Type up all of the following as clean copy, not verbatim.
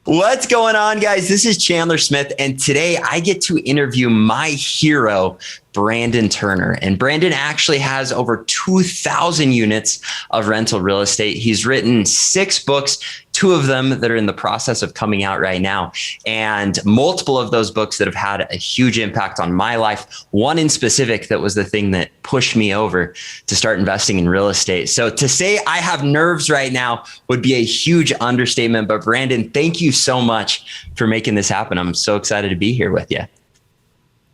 What's going on, guys? This is Chandler Smith, and today I get to interview my hero, Brandon Turner. And Brandon actually has over 2,000 units of rental real estate. He's written 6 books, 2 of them that are in the process of coming out right now, and multiple of those books that have had a huge impact on my life. One in specific that was the thing that pushed me over to start investing in real estate. So to say I have nerves right now would be a huge understatement. But Brandon, thank you so much for making this happen. I'm so excited to be here with you.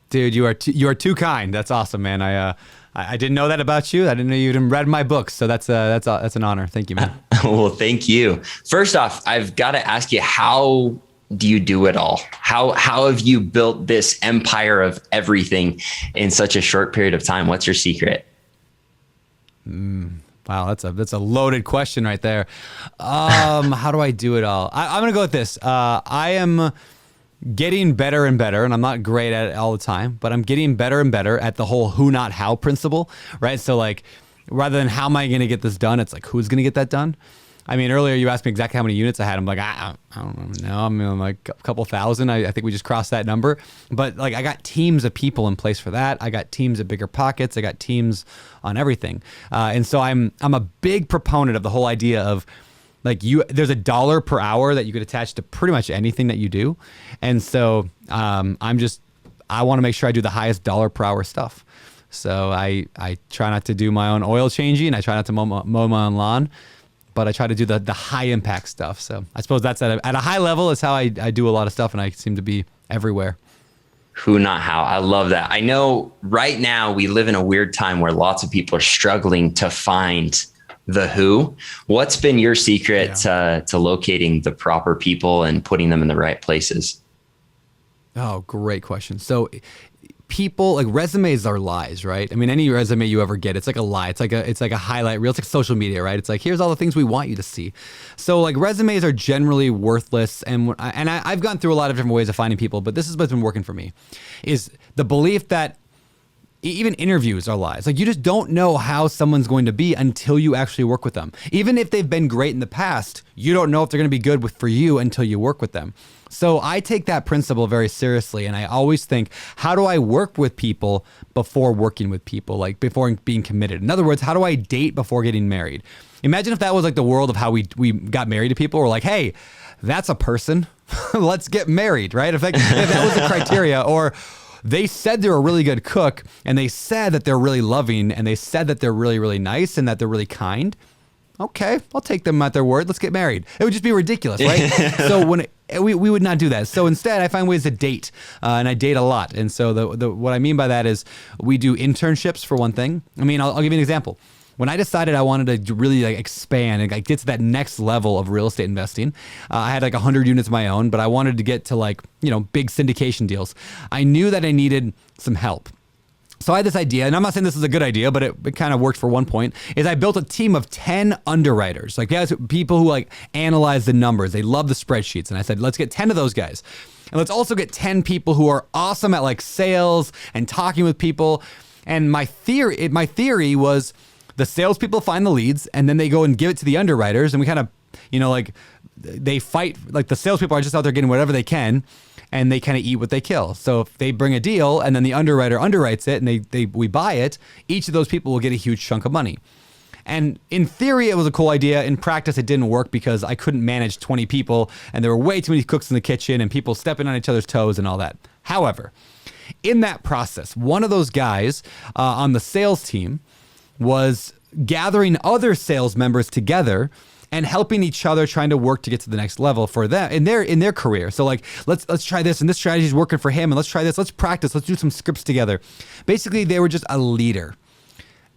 Dude, you are too kind. That's awesome, man. I didn't know that about you. I didn't know you even read my books. So that's an honor. Thank you, man. Well, thank you. First off, I've got to ask you, how do you do it all? How have you built this empire of everything in such a short period of time? What's your secret? Wow, that's a loaded question right there. How do I do it all? I'm gonna go with this. I am getting better and better, and I'm not great at it all the time, but I'm getting better and better at the whole who, not how principle, right? So like, rather than how am I going to get this done, it's like, who's going to get that done? I mean, earlier you asked me exactly how many units I had. I'm like, I don't know. I mean, like a couple thousand. I think we just crossed that number. But like, I got teams of people in place for that. I got teams at Bigger Pockets. I got teams on everything. And so I'm a big proponent of the whole idea of, like, there's $1 per hour that you could attach to pretty much anything that you do. And so I want to make sure I do the highest dollar per hour stuff. So I try not to do my own oil changing. I try not to mow my own lawn, but I try to do the high impact stuff. So I suppose that's at a high level is how I do a lot of stuff, and I seem to be everywhere. Who, not how. I love that. I know right now we live in a weird time where lots of people are struggling to find the who. What's been your secret to locating the proper people and putting them in the right places? Oh, great question. So people, like, resumes are lies, right? I mean, any resume you ever get, it's like a lie. It's like a highlight reel. It's like social media, right? It's like, here's all the things we want you to see. So like, resumes are generally worthless. And I've gone through a lot of different ways of finding people, but this is what's been working for me, is the belief that even interviews are lies. Like, you just don't know how someone's going to be until you actually work with them. Even if they've been great in the past, you don't know if they're going to be good for you until you work with them. So I take that principle very seriously, and I always think, how do I work with people before working with people, like before being committed? In other words, how do I date before getting married? Imagine if that was like the world of how we got married to people. We're like, hey, that's a person. Let's get married, right? If that was the criteria, or they said they're a really good cook, and they said that they're really loving, and they said that they're really, really nice, and that they're really kind. Okay, I'll take them at their word. Let's get married. It would just be ridiculous, right? So we would not do that. So instead, I find ways to date, and I date a lot. And so what I mean by that is we do internships, for one thing. I mean, I'll give you an example. When I decided I wanted to really like expand and like get to that next level of real estate investing, I had like 100 units of my own, but I wanted to get to like, big syndication deals. I knew that I needed some help. So I had this idea, and I'm not saying this is a good idea, but it kind of worked for one point, is I built a team of 10 underwriters, like guys, people who like analyze the numbers. They love the spreadsheets. And I said, let's get 10 of those guys. And let's also get 10 people who are awesome at like sales and talking with people. And my theory was, the salespeople find the leads, and then they go and give it to the underwriters, and we kind of, like, they fight. Like, the salespeople are just out there getting whatever they can, and they kind of eat what they kill. So if they bring a deal, and then the underwriter underwrites it, and we buy it, each of those people will get a huge chunk of money. And in theory, it was a cool idea. In practice, it didn't work because I couldn't manage 20 people, and there were way too many cooks in the kitchen, and people stepping on each other's toes and all that. However, in that process, one of those guys on the sales team was gathering other sales members together and helping each other, trying to work to get to the next level for them in their career. So like, let's try this, and this strategy is working for him, and let's try this, let's practice, let's do some scripts together. Basically, they were just a leader.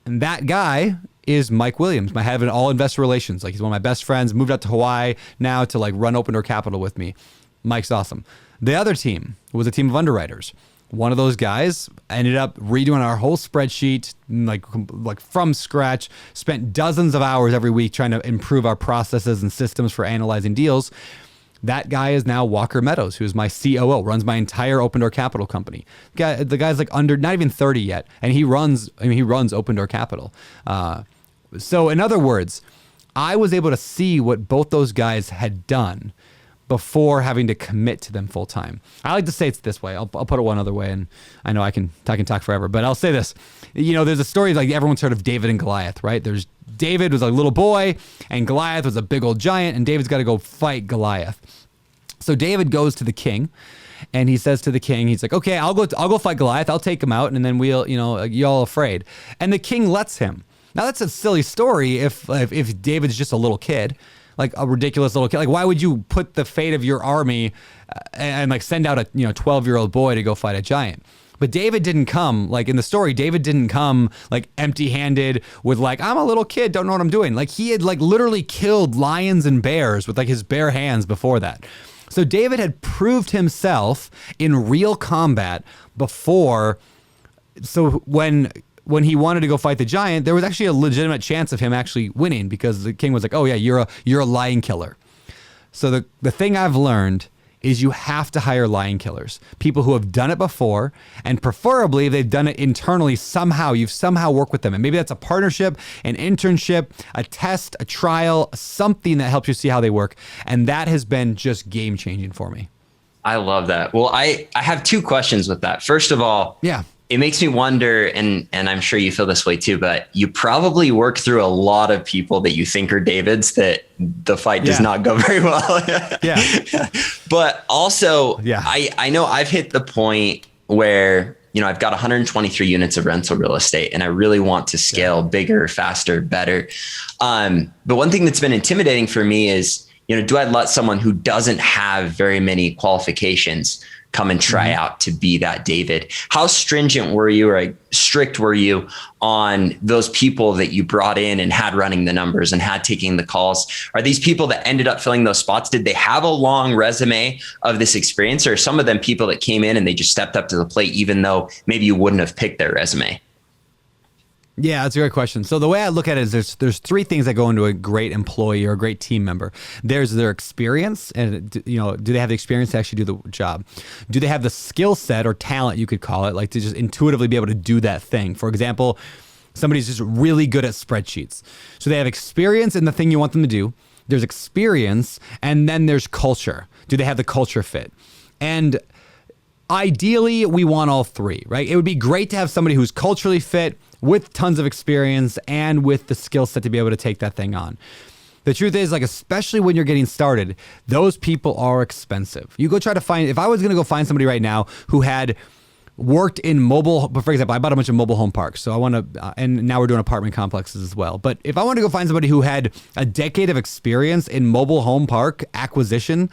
And that guy is Mike Williams, my head of all investor relations. Like, he's one of my best friends, moved out to Hawaii now to like run Open Door Capital with me. Mike's awesome. The other team was a team of underwriters. One of those guys ended up redoing our whole spreadsheet, like from scratch, spent dozens of hours every week trying to improve our processes and systems for analyzing deals. That guy is now Walker Meadows, who's my COO, runs my entire Open Door Capital company. The guy's like not even 30 yet, and he runs Open Door Capital. So in other words, I was able to see what both those guys had done before having to commit to them full time. I like to say it's this way. I'll put it one other way, and I know I can talk forever, but I'll say this. There's a story like everyone's heard of David and Goliath, right? David was a little boy, and Goliath was a big old giant, and David's got to go fight Goliath. So David goes to the king, and he says to the king, he's like, okay, I'll go fight Goliath. I'll take him out, and then y'all afraid. And the king lets him. Now that's a silly story if David's just a little kid, like a ridiculous little kid. Like, why would you put the fate of your army and like send out a 12-year-old boy to go fight a giant? But David didn't come, like in the story, David didn't come like empty-handed with like, I'm a little kid, don't know what I'm doing. Like he had like literally killed lions and bears with like his bare hands before that. So David had proved himself in real combat before. So when he wanted to go fight the giant, there was actually a legitimate chance of him actually winning because the king was like, oh yeah, you're a lion killer. So the thing I've learned is you have to hire lion killers, people who have done it before, and preferably if they've done it internally somehow, you've somehow worked with them. And maybe that's a partnership, an internship, a test, a trial, something that helps you see how they work. And that has been just game changing for me. I love that. Well, I have two questions with that. First of all, yeah, it makes me wonder, and I'm sure you feel this way too, but you probably work through a lot of people that you think are Davids that the fight does not go very well. Yeah. But also, yeah. I know I've hit the point where, I've got 123 units of rental real estate and I really want to scale bigger, faster, better. But one thing that's been intimidating for me is, do I let someone who doesn't have very many qualifications come and try out to be that David? How stringent were you or strict were you on those people that you brought in and had running the numbers and had taking the calls? Are these people that ended up filling those spots, did they have a long resume of this experience, or are some of them people that came in and they just stepped up to the plate even though maybe you wouldn't have picked their resume? Yeah, that's a great question. So the way I look at it is there's three things that go into a great employee or a great team member. There's their experience, and do they have the experience to actually do the job? Do they have the skill set or talent, you could call it, like to just intuitively be able to do that thing? For example, somebody's just really good at spreadsheets. So they have experience in the thing you want them to do. There's experience, and then there's culture. Do they have the culture fit? And ideally, we want all three, right? It would be great to have somebody who's culturally fit, with tons of experience and with the skill set to be able to take that thing on. The truth is, like, especially when you're getting started, those people are expensive. You go try to find, if I was going to go find somebody right now who had worked in mobile, for example, I bought a bunch of mobile home parks. So I want to, and now we're doing apartment complexes as well. But if I want to go find somebody who had a decade of experience in mobile home park acquisition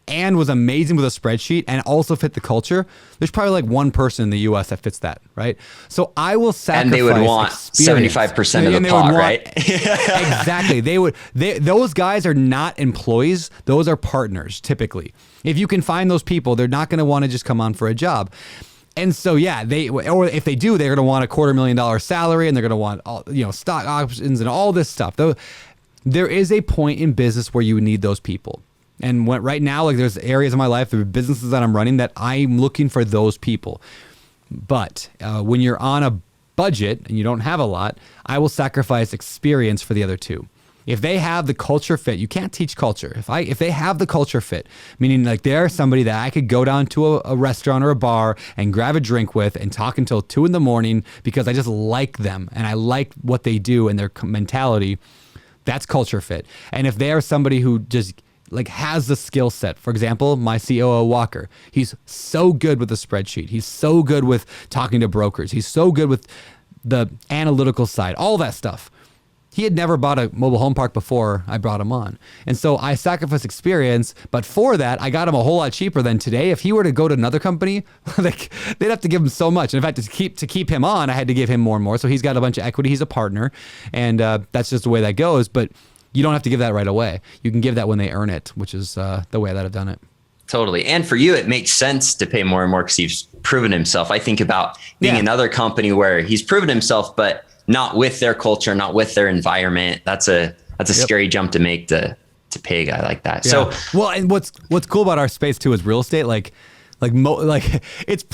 and was amazing with a spreadsheet and also fit the culture, there's probably like one person in the US that fits that, right? So I will sacrifice. And they would want experience. 75% of the pot, right? Exactly. Those guys are not employees. Those are partners, typically. If you can find those people, they're not going to want to just come on for a job. And so, yeah, or if they do, they're going to want a $250,000 salary, and they're going to want all, stock options and all this stuff. Though there is a point in business where you need those people. And right now, like, there's areas of my life, there are businesses that I'm running that I'm looking for those people. But when you're on a budget and you don't have a lot, I will sacrifice experience for the other two. If they have the culture fit, you can't teach culture. If they have the culture fit, meaning like they're somebody that I could go down to a restaurant or a bar and grab a drink with and talk until 2 a.m. because I just like them and I like what they do and their mentality, that's culture fit. And if they are somebody who just like has the skill set, for example, my COO Walker, he's so good with the spreadsheet. He's so good with talking to brokers. He's so good with the analytical side, all that stuff. He had never bought a mobile home park before I brought him on. And so I sacrificed experience, but for that, I got him a whole lot cheaper than today. If he were to go to another company, like they'd have to give him so much. And in fact, to keep him on, I had to give him more and more. So he's got a bunch of equity. He's a partner. And that's just the way that goes. But you don't have to give that right away. You can give that when they earn it, which is the way that I've done it. Totally. And for you, it makes sense to pay more and more because he's proven himself. I think about being another company where he's proven himself, but not with their culture, not with their environment. That's a scary jump to make to pay a guy like that. Yeah. So, well, and what's cool about our space too is real estate. Like Like it's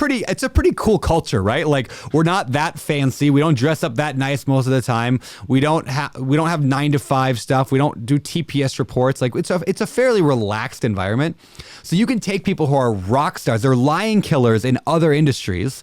a pretty cool culture, right? Like we're not that fancy. We don't dress up that nice most of the time. We don't have 9 to 5 stuff. We don't do TPS reports. Like it's a fairly relaxed environment. So you can take people who are rock stars, they're lion killers in other industries,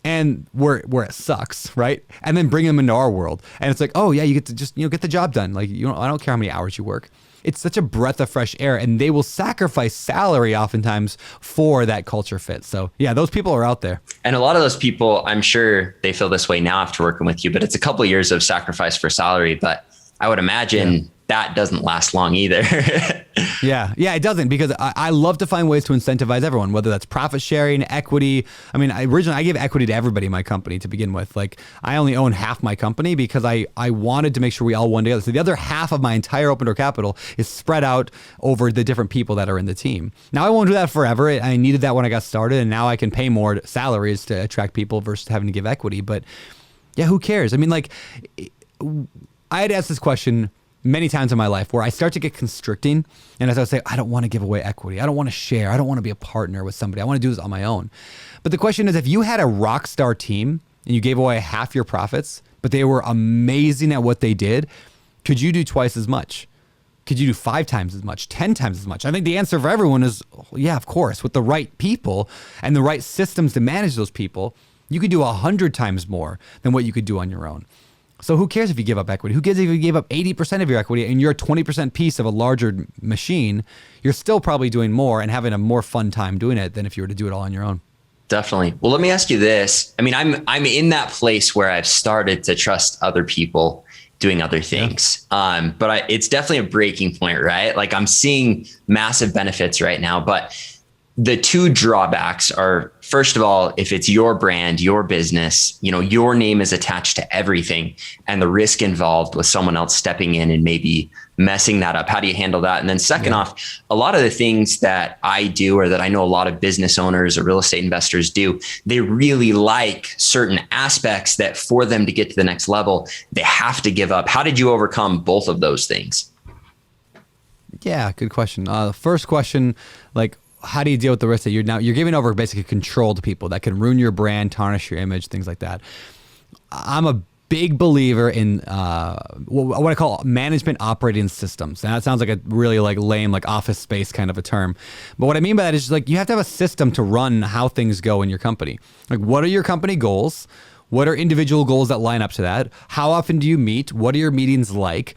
and where it sucks, right? And then bring them into our world. And it's like, oh yeah, you get to just, get the job done. Like, I don't care how many hours you work. It's such a breath of fresh air, and they will sacrifice salary oftentimes for that culture fit. So yeah, those people are out there. And a lot of those people, I'm sure they feel this way now after working with you, but it's a couple of years of sacrifice for salary. But I would imagine that doesn't last long either. Yeah, it doesn't, because I love to find ways to incentivize everyone, whether that's profit sharing, equity. I mean, originally I gave equity to everybody in my company to begin with. Like I only own half my company because I wanted to make sure we all won together. So the other half of my entire open door capital is spread out over the different people that are in the team. Now I won't do that forever. I needed that when I got started, and now I can pay more salaries to attract people versus having to give equity. But yeah, who cares? I mean, like I had asked this question many times in my life where I start to get constricting, and as I say, I don't want to give away equity. I don't want to share. I don't want to be a partner with somebody. I want to do this on my own. But the question is, if you had a rock star team and you gave away half your profits, but they were amazing at what they did, could you do twice as much? Could you do 5 times as much, 10 times as much? I think the answer for everyone is, yeah, of course. With the right people and the right systems to manage those people, you could do 100 times more than what you could do on your own. So who cares if you give up equity? Who cares if you gave up 80% of your equity and you're a 20% piece of a larger machine? You're still probably doing more and having a more fun time doing it than if you were to do it all on your own. Definitely. Well, let me ask you this. I mean, I'm in that place where I've started to trust other people doing other things. Yeah. But it's definitely a breaking point, right? Like I'm seeing massive benefits right now, but the 2 drawbacks are, first of all, if it's your brand, your business, your name is attached to everything, and the risk involved with someone else stepping in and maybe messing that up. How do you handle that? And then second off, a lot of the things that I do, or that I know a lot of business owners or real estate investors do, they really like certain aspects that for them to get to the next level, they have to give up. How did you overcome both of those things? Yeah, good question. The first question, like, how do you deal with the risk that you're giving over basically control to people that can ruin your brand, tarnish your image, things like that? I'm a big believer in what I call management operating systems. And that sounds like a really lame, office space kind of a term. But what I mean by that is just you have to have a system to run how things go in your company. Like, what are your company goals? What are individual goals that line up to that? How often do you meet? What are your meetings like?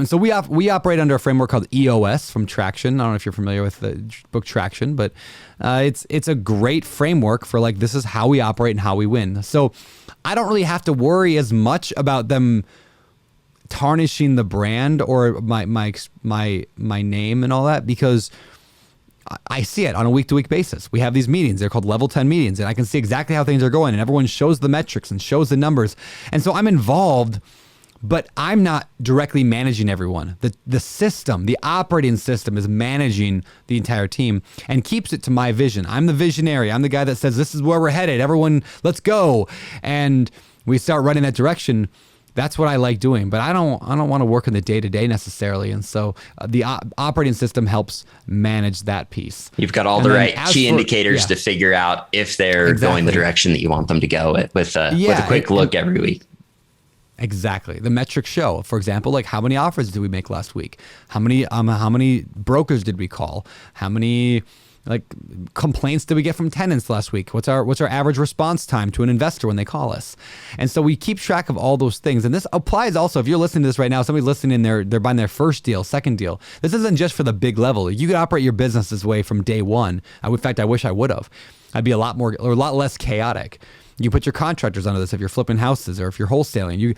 So we operate under a framework called EOS from Traction. I don't know if you're familiar with the book Traction, but it's a great framework for this is how we operate and how we win. So I don't really have to worry as much about them tarnishing the brand or my name and all that, because I see it on a week-to-week basis. We have these meetings. They're called level 10 meetings, and I can see exactly how things are going, and everyone shows the metrics and shows the numbers. And so I'm involved, but I'm not directly managing everyone. The system, the operating system is managing the entire team and keeps it to my vision. I'm the visionary. I'm the guy that says, this is where we're headed. Everyone, let's go. And we start running that direction. That's what I like doing, but I don't want to work in the day-to-day necessarily. And so the operating system helps manage that piece. You've got all the right key indicators to figure out if they're going the direction that you want them to go with a quick look every week. Exactly. The metrics show, for example, how many offers did we make last week? How many brokers did we call? How many complaints did we get from tenants last week? What's our average response time to an investor when they call us? And so we keep track of all those things. And this applies also, if you're listening to this right now, somebody listening, they're buying their first deal, second deal. This isn't just for the big level. You could operate your business this way from day one. In fact, I wish I would have. I'd be a lot less chaotic. You put your contractors under this if you're flipping houses or if you're wholesaling.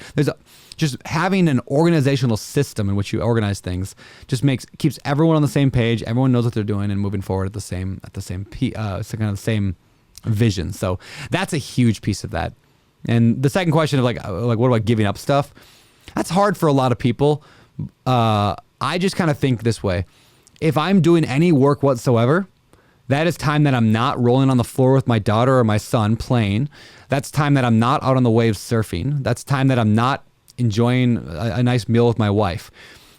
Just having an organizational system in which you organize things just keeps everyone on the same page. Everyone knows what they're doing and moving forward at the same vision. So that's a huge piece of that. And the second question of what about giving up stuff? That's hard for a lot of people. I just kind of think this way: if I'm doing any work whatsoever, that is time that I'm not rolling on the floor with my daughter or my son playing. That's time that I'm not out on the waves surfing. That's time that I'm not enjoying a nice meal with my wife,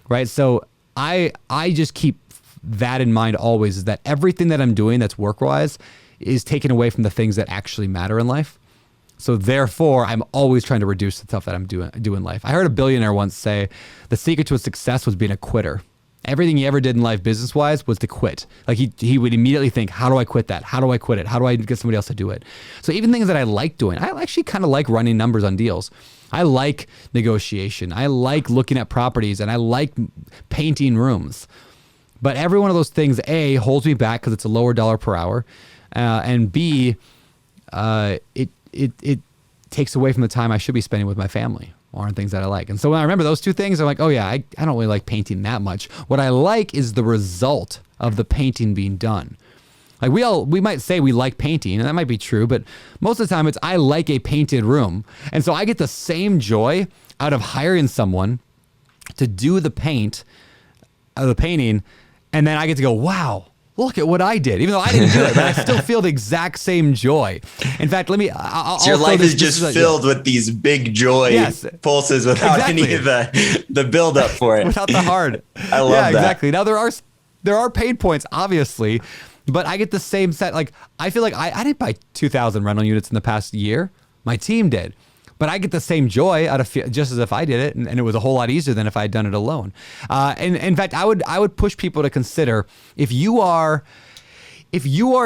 right? So I just keep that in mind always, is that everything that I'm doing that's work-wise is taken away from the things that actually matter in life. So therefore, I'm always trying to reduce the stuff that I'm doing in life. I heard a billionaire once say the secret to his success was being a quitter. Everything he ever did in life business-wise was to quit. Like he would immediately think, how do I quit that? How do I quit it? How do I get somebody else to do it? So even things that I like doing, I actually kind of like running numbers on deals. I like negotiation. I like looking at properties, and I like painting rooms. But every one of those things, A, holds me back because it's a lower dollar per hour, and B, it takes away from the time I should be spending with my family on things that I like. And so when I remember those two things, I'm like, oh yeah, I don't really like painting that much. What I like is the result of the painting being done. Like we might say we like painting, and that might be true, but most of the time it's I like a painted room. And so I get the same joy out of hiring someone to do the painting, and then I get to go, wow, look at what I did. Even though I didn't do it, but I still feel the exact same joy. In fact, so your life is just filled with these big joy pulses without any of the build up for it. Without the hard. I love that. Exactly. Now there are pain points, obviously, but I get the same set. Like I feel like I didn't buy 2,000 rental units in the past year. My team did. But I get the same joy out of just as if I did it, and it was a whole lot easier than if I had done it alone. And in fact, I would push people to consider if you are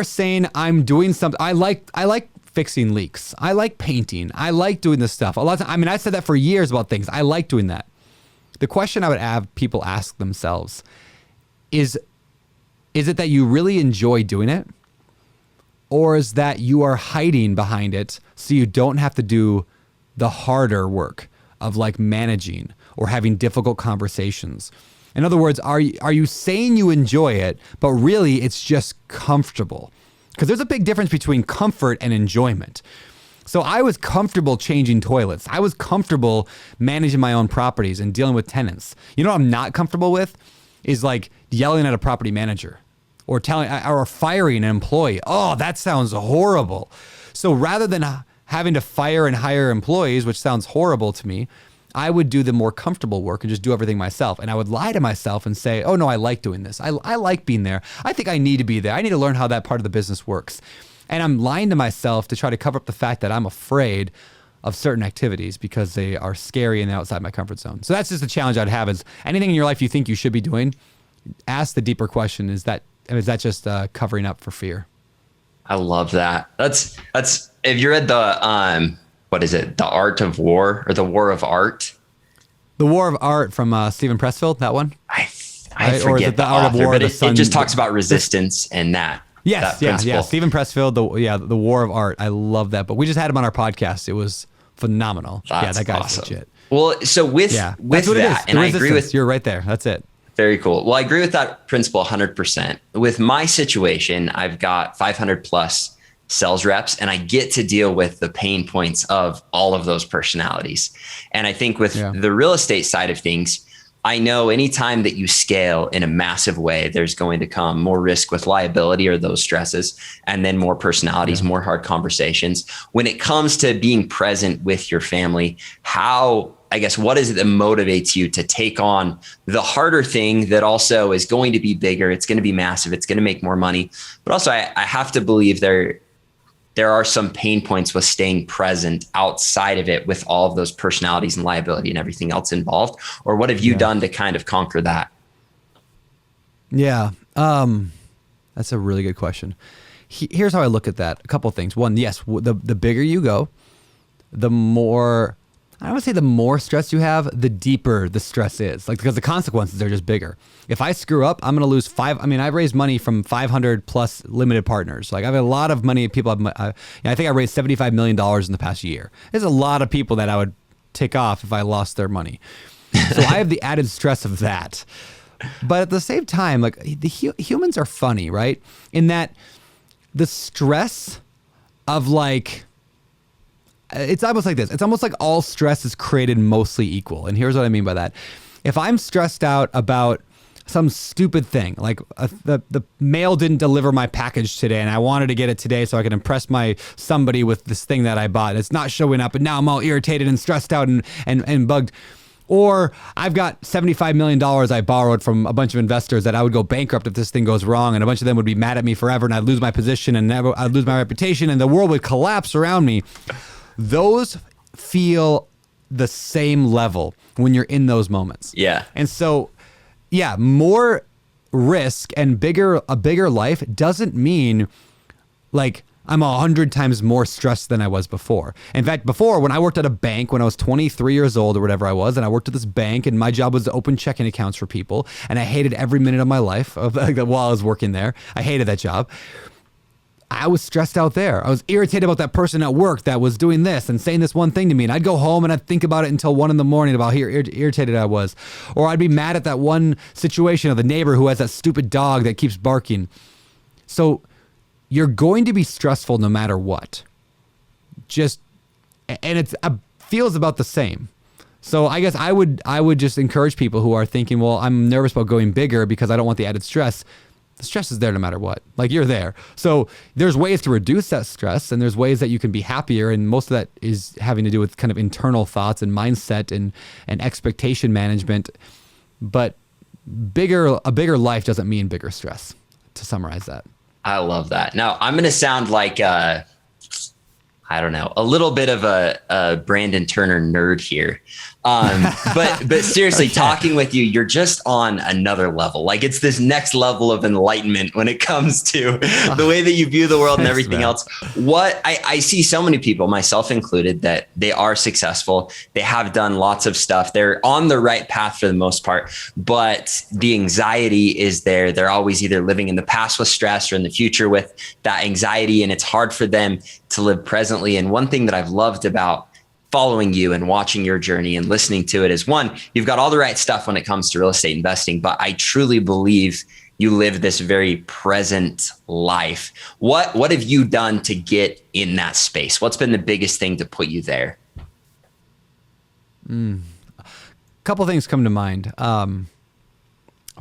saying I'm doing something. I like fixing leaks. I like painting. I like doing this stuff. A lot of time, I said that for years about things. I like doing that. The question I would have people ask themselves is it that you really enjoy doing it, or is that you are hiding behind it so you don't have to do the harder work of like managing or having difficult conversations? In other words, are you saying you enjoy it, but really it's just comfortable? Because there's a big difference between comfort and enjoyment. So I was comfortable changing toilets. I was comfortable managing my own properties and dealing with tenants. You know what I'm not comfortable with is like yelling at a property manager or firing an employee. Oh, that sounds horrible. So rather than having to fire and hire employees, which sounds horrible to me, I would do the more comfortable work and just do everything myself. And I would lie to myself and say, oh no, I like doing this. I like being there. I think I need to be there. I need to learn how that part of the business works. And I'm lying to myself to try to cover up the fact that I'm afraid of certain activities because they are scary and outside my comfort zone. So that's just the challenge I'd have is anything in your life you think you should be doing, ask the deeper question, is that just covering up for fear? I love that. That's if you read the what is it? The Art of War or the War of Art? The War of Art from Stephen Pressfield, that one? I forget the author, but it just talks about resistance and that. Yes, yeah. Stephen Pressfield, the War of Art. I love that book. We just had him on our podcast. It was phenomenal. That's that guy's awesome. legit. Well, so with that, and I agree with you're right there. That's it. Very cool. Well, I agree with that principle 100%. With my situation, I've got 500 plus sales reps, and I get to deal with the pain points of all of those personalities. And I think with the real estate side of things, I know anytime that you scale in a massive way, there's going to come more risk with liability or those stresses, and then more personalities, more hard conversations. When it comes to being present with your family, what is it that motivates you to take on the harder thing that also is going to be bigger? It's going to be massive. It's going to make more money. But also I have to believe there are some pain points with staying present outside of it with all of those personalities and liability and everything else involved. Or what have you done to kind of conquer that? Yeah. That's a really good question. Here's how I look at that. A couple of things. One, yes, the bigger you go, the more, I would say the more stress you have, the deeper the stress is. Like, because the consequences are just bigger. If I screw up, I'm going to lose I've raised money from 500 plus limited partners. Like, I have a lot of money. People I think I raised $75 million in the past year. There's a lot of people that I would tick off if I lost their money. So I have the added stress of that. But at the same time, like, the humans are funny, right? In that the stress of like, it's almost like this. It's almost like all stress is created mostly equal. And here's what I mean by that. If I'm stressed out about some stupid thing, like the mail didn't deliver my package today and I wanted to get it today so I could impress somebody with this thing that I bought. It's not showing up and now I'm all irritated and stressed out and bugged. Or I've got $75 million I borrowed from a bunch of investors that I would go bankrupt if this thing goes wrong, and a bunch of them would be mad at me forever, and I'd lose my position, and I'd lose my reputation, and the world would collapse around me. Those feel the same level when you're in those moments. Yeah. And so, yeah, more risk and a bigger life doesn't mean like I'm 100 times more stressed than I was before. In fact, before, when I worked at a bank when I was 23 years old or whatever I was, and I worked at this bank, and my job was to open checking accounts for people, and I hated every minute of my life while I was working there. I hated that job. I was stressed out there. I was irritated about that person at work that was doing this and saying this one thing to me, and I'd go home and I'd think about it until 1 a.m. about how irritated I was. Or I'd be mad at that one situation of the neighbor who has that stupid dog that keeps barking. So you're going to be stressful no matter what. And it feels about the same. So I guess I would just encourage people who are thinking, well, I'm nervous about going bigger because I don't want the added stress. The stress is there no matter what. Like, you're there. So there's ways to reduce that stress, and there's ways that you can be happier. And most of that is having to do with kind of internal thoughts and mindset and expectation management. But a bigger life doesn't mean bigger stress, to summarize that. I love that. Now, I'm going to sound like, I don't know, a little bit of a Brandon Turner nerd here. But seriously, okay. Talking with you, you're just on another level. Like, it's this next level of enlightenment when it comes to the way that you view the world and everything else. What I see so many people, myself included, that they are successful. They have done lots of stuff. They're on the right path for the most part, but the anxiety is there. They're always either living in the past with stress or in the future with that anxiety, and it's hard for them to live presently. And one thing that I've loved about following you and watching your journey and listening to it is, one, you've got all the right stuff when it comes to real estate investing, but I truly believe you live this very present life. What have you done to get in that space? What's been the biggest thing to put you there? A couple things come to mind.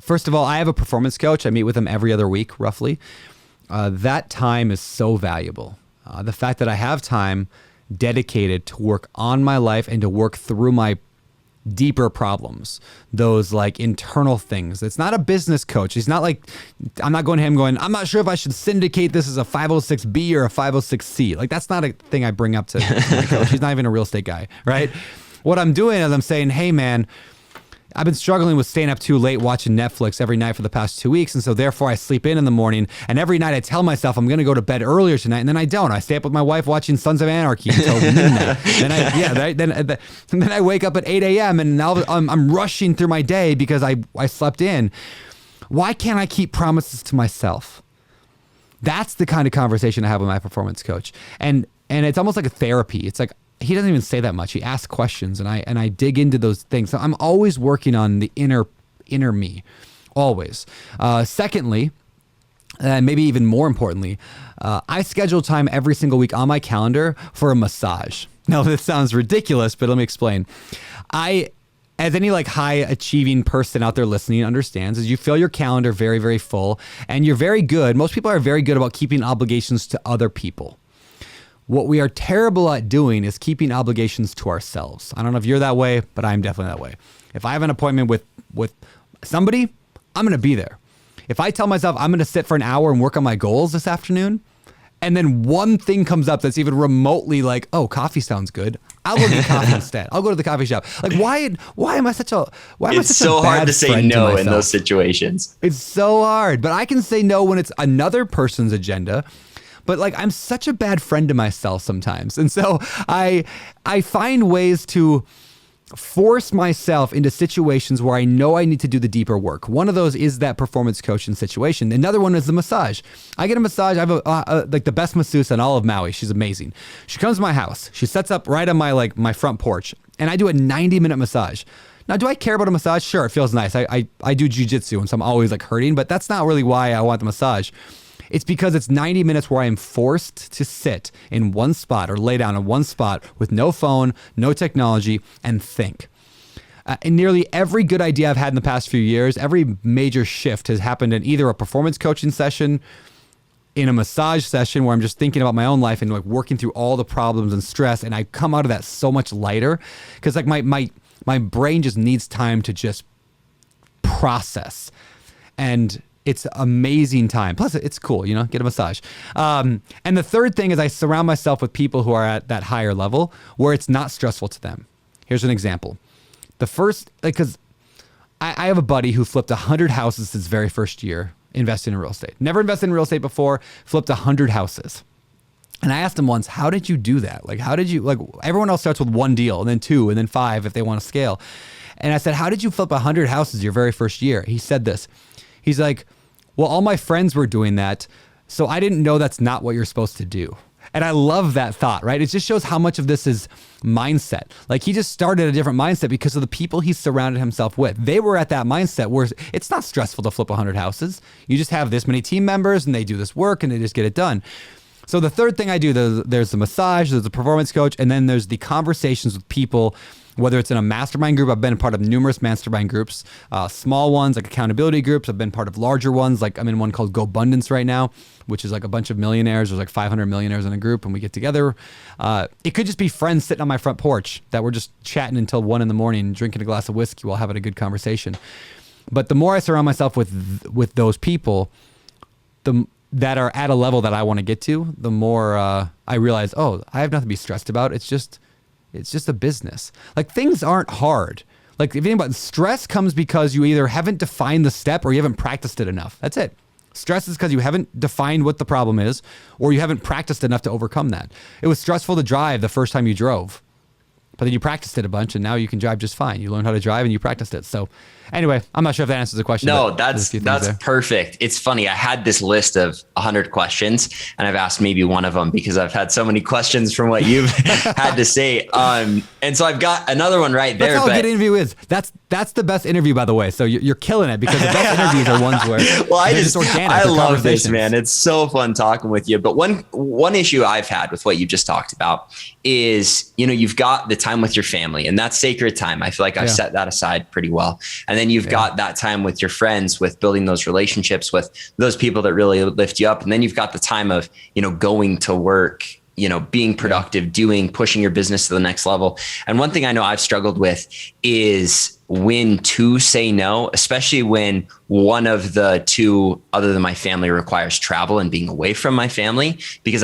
First of all, I have a performance coach. I meet with him every other week, roughly. That time is so valuable. The fact that I have time dedicated to work on my life and to work through my deeper problems, those like internal things. It's not a business coach. He's not like, I'm not going to him going, I'm not sure if I should syndicate this as a 506B or a 506C. Like, that's not a thing I bring up to my coach. He's not even a real estate guy, right? What I'm doing is I'm saying, hey man, I've been struggling with staying up too late watching Netflix every night for the past 2 weeks. And so therefore I sleep in the morning, and every night I tell myself I'm going to go to bed earlier tonight. And then I don't. I stay up with my wife watching Sons of Anarchy until midnight. Then I wake up at 8 a.m. and now I'm rushing through my day because I slept in. Why can't I keep promises to myself? That's the kind of conversation I have with my performance coach. And it's almost like a therapy. It's like, he doesn't even say that much. He asks questions, and I dig into those things. So I'm always working on the inner me, always. Secondly, and maybe even more importantly, I schedule time every single week on my calendar for a massage. Now, this sounds ridiculous, but let me explain. As any like high achieving person out there listening understands, is you fill your calendar very, very full, and you're very good. Most people are very good about keeping obligations to other people. What we are terrible at doing is keeping obligations to ourselves. I don't know if you're that way, but I'm definitely that way. If I have an appointment with somebody, I'm going to be there. If I tell myself I'm going to sit for an hour and work on my goals this afternoon, and then one thing comes up that's even remotely like, oh, coffee sounds good, I'll go get coffee instead. I'll go to the coffee shop. Like, why am I such a It's so hard to say no in those situations. It's so hard, but I can say no when it's another person's agenda. But like, I'm such a bad friend to myself sometimes. And so I find ways to force myself into situations where I know I need to do the deeper work. One of those is that performance coaching situation. Another one is the massage. I get a massage. I have like the best masseuse in all of Maui. She's amazing. She comes to my house. She sets up right on my front porch, and I do a 90-minute massage. Now, do I care about a massage? Sure, it feels nice. I do jujitsu, and so I'm always like hurting, but that's not really why I want the massage. It's because it's 90 minutes where I am forced to sit in one spot or lay down in one spot with no phone, no technology, and think. And nearly every good idea I've had in the past few years, every major shift has happened in either a performance coaching session, in a massage session where I'm just thinking about my own life and like working through all the problems and stress. And I come out of that so much lighter because like my My brain just needs time to just process. And it's amazing time. Plus, it's cool, get a massage. And the third thing is I surround myself with people who are at that higher level where it's not stressful to them. Here's an example. The first, because I have a buddy who flipped 100 houses his very first year investing in real estate. Never invested in real estate before, flipped 100 houses. And I asked him once, how did you do that? How did you, everyone else starts with one deal and then two and then five if they want to scale. And I said, how did you flip 100 houses your very first year? He said this. He's like, well, all my friends were doing that, so I didn't know that's not what you're supposed to do. And I love that thought, right? It just shows how much of this is mindset. He just started a different mindset because of the people he surrounded himself with. They were at that mindset where it's not stressful to flip 100 houses. You just have this many team members and they do this work and they just get it done. So the third thing I do, there's the massage, there's the performance coach, and then there's the conversations with people, whether it's in a mastermind group. I've been a part of numerous mastermind groups, small ones like accountability groups. I've been part of larger ones. I'm in one called Go Abundance right now, which is a bunch of millionaires. There's 500 millionaires in a group and we get together. It could just be friends sitting on my front porch that we're just chatting until 1 a.m, drinking a glass of whiskey while having a good conversation. But the more I surround myself with those people, that are at a level that I want to get to, the more I realize, I have nothing to be stressed about. It's just a business. Things aren't hard. If you think about it, stress comes because you either haven't defined the step or you haven't practiced it enough. That's it. Stress is because you haven't defined what the problem is or you haven't practiced enough to overcome that. It was stressful to drive the first time you drove, but then you practiced it a bunch and now you can drive just fine. You learned how to drive and you practiced it. So anyway, I'm not sure if that answers the question. No, that's perfect. It's funny. I had this list of 100 questions and I've asked maybe one of them because I've had so many questions from what you've had to say. And so I've got another one right there. That's how a good interview is. That's the best interview, by the way. So you're killing it because the best interviews are ones where it's organic. I love this, man. It's so fun talking with you. But one issue I've had with what you just talked about is, you've got the time with your family and that's sacred time. I feel like I've set that aside pretty well. And then you've got that time with your friends, with building those relationships with those people that really lift you up. And then you've got the time of, going to work, being productive, pushing your business to the next level. And one thing I know I've struggled with is when to say no, especially when one of the two other than my family requires travel and being away from my family, because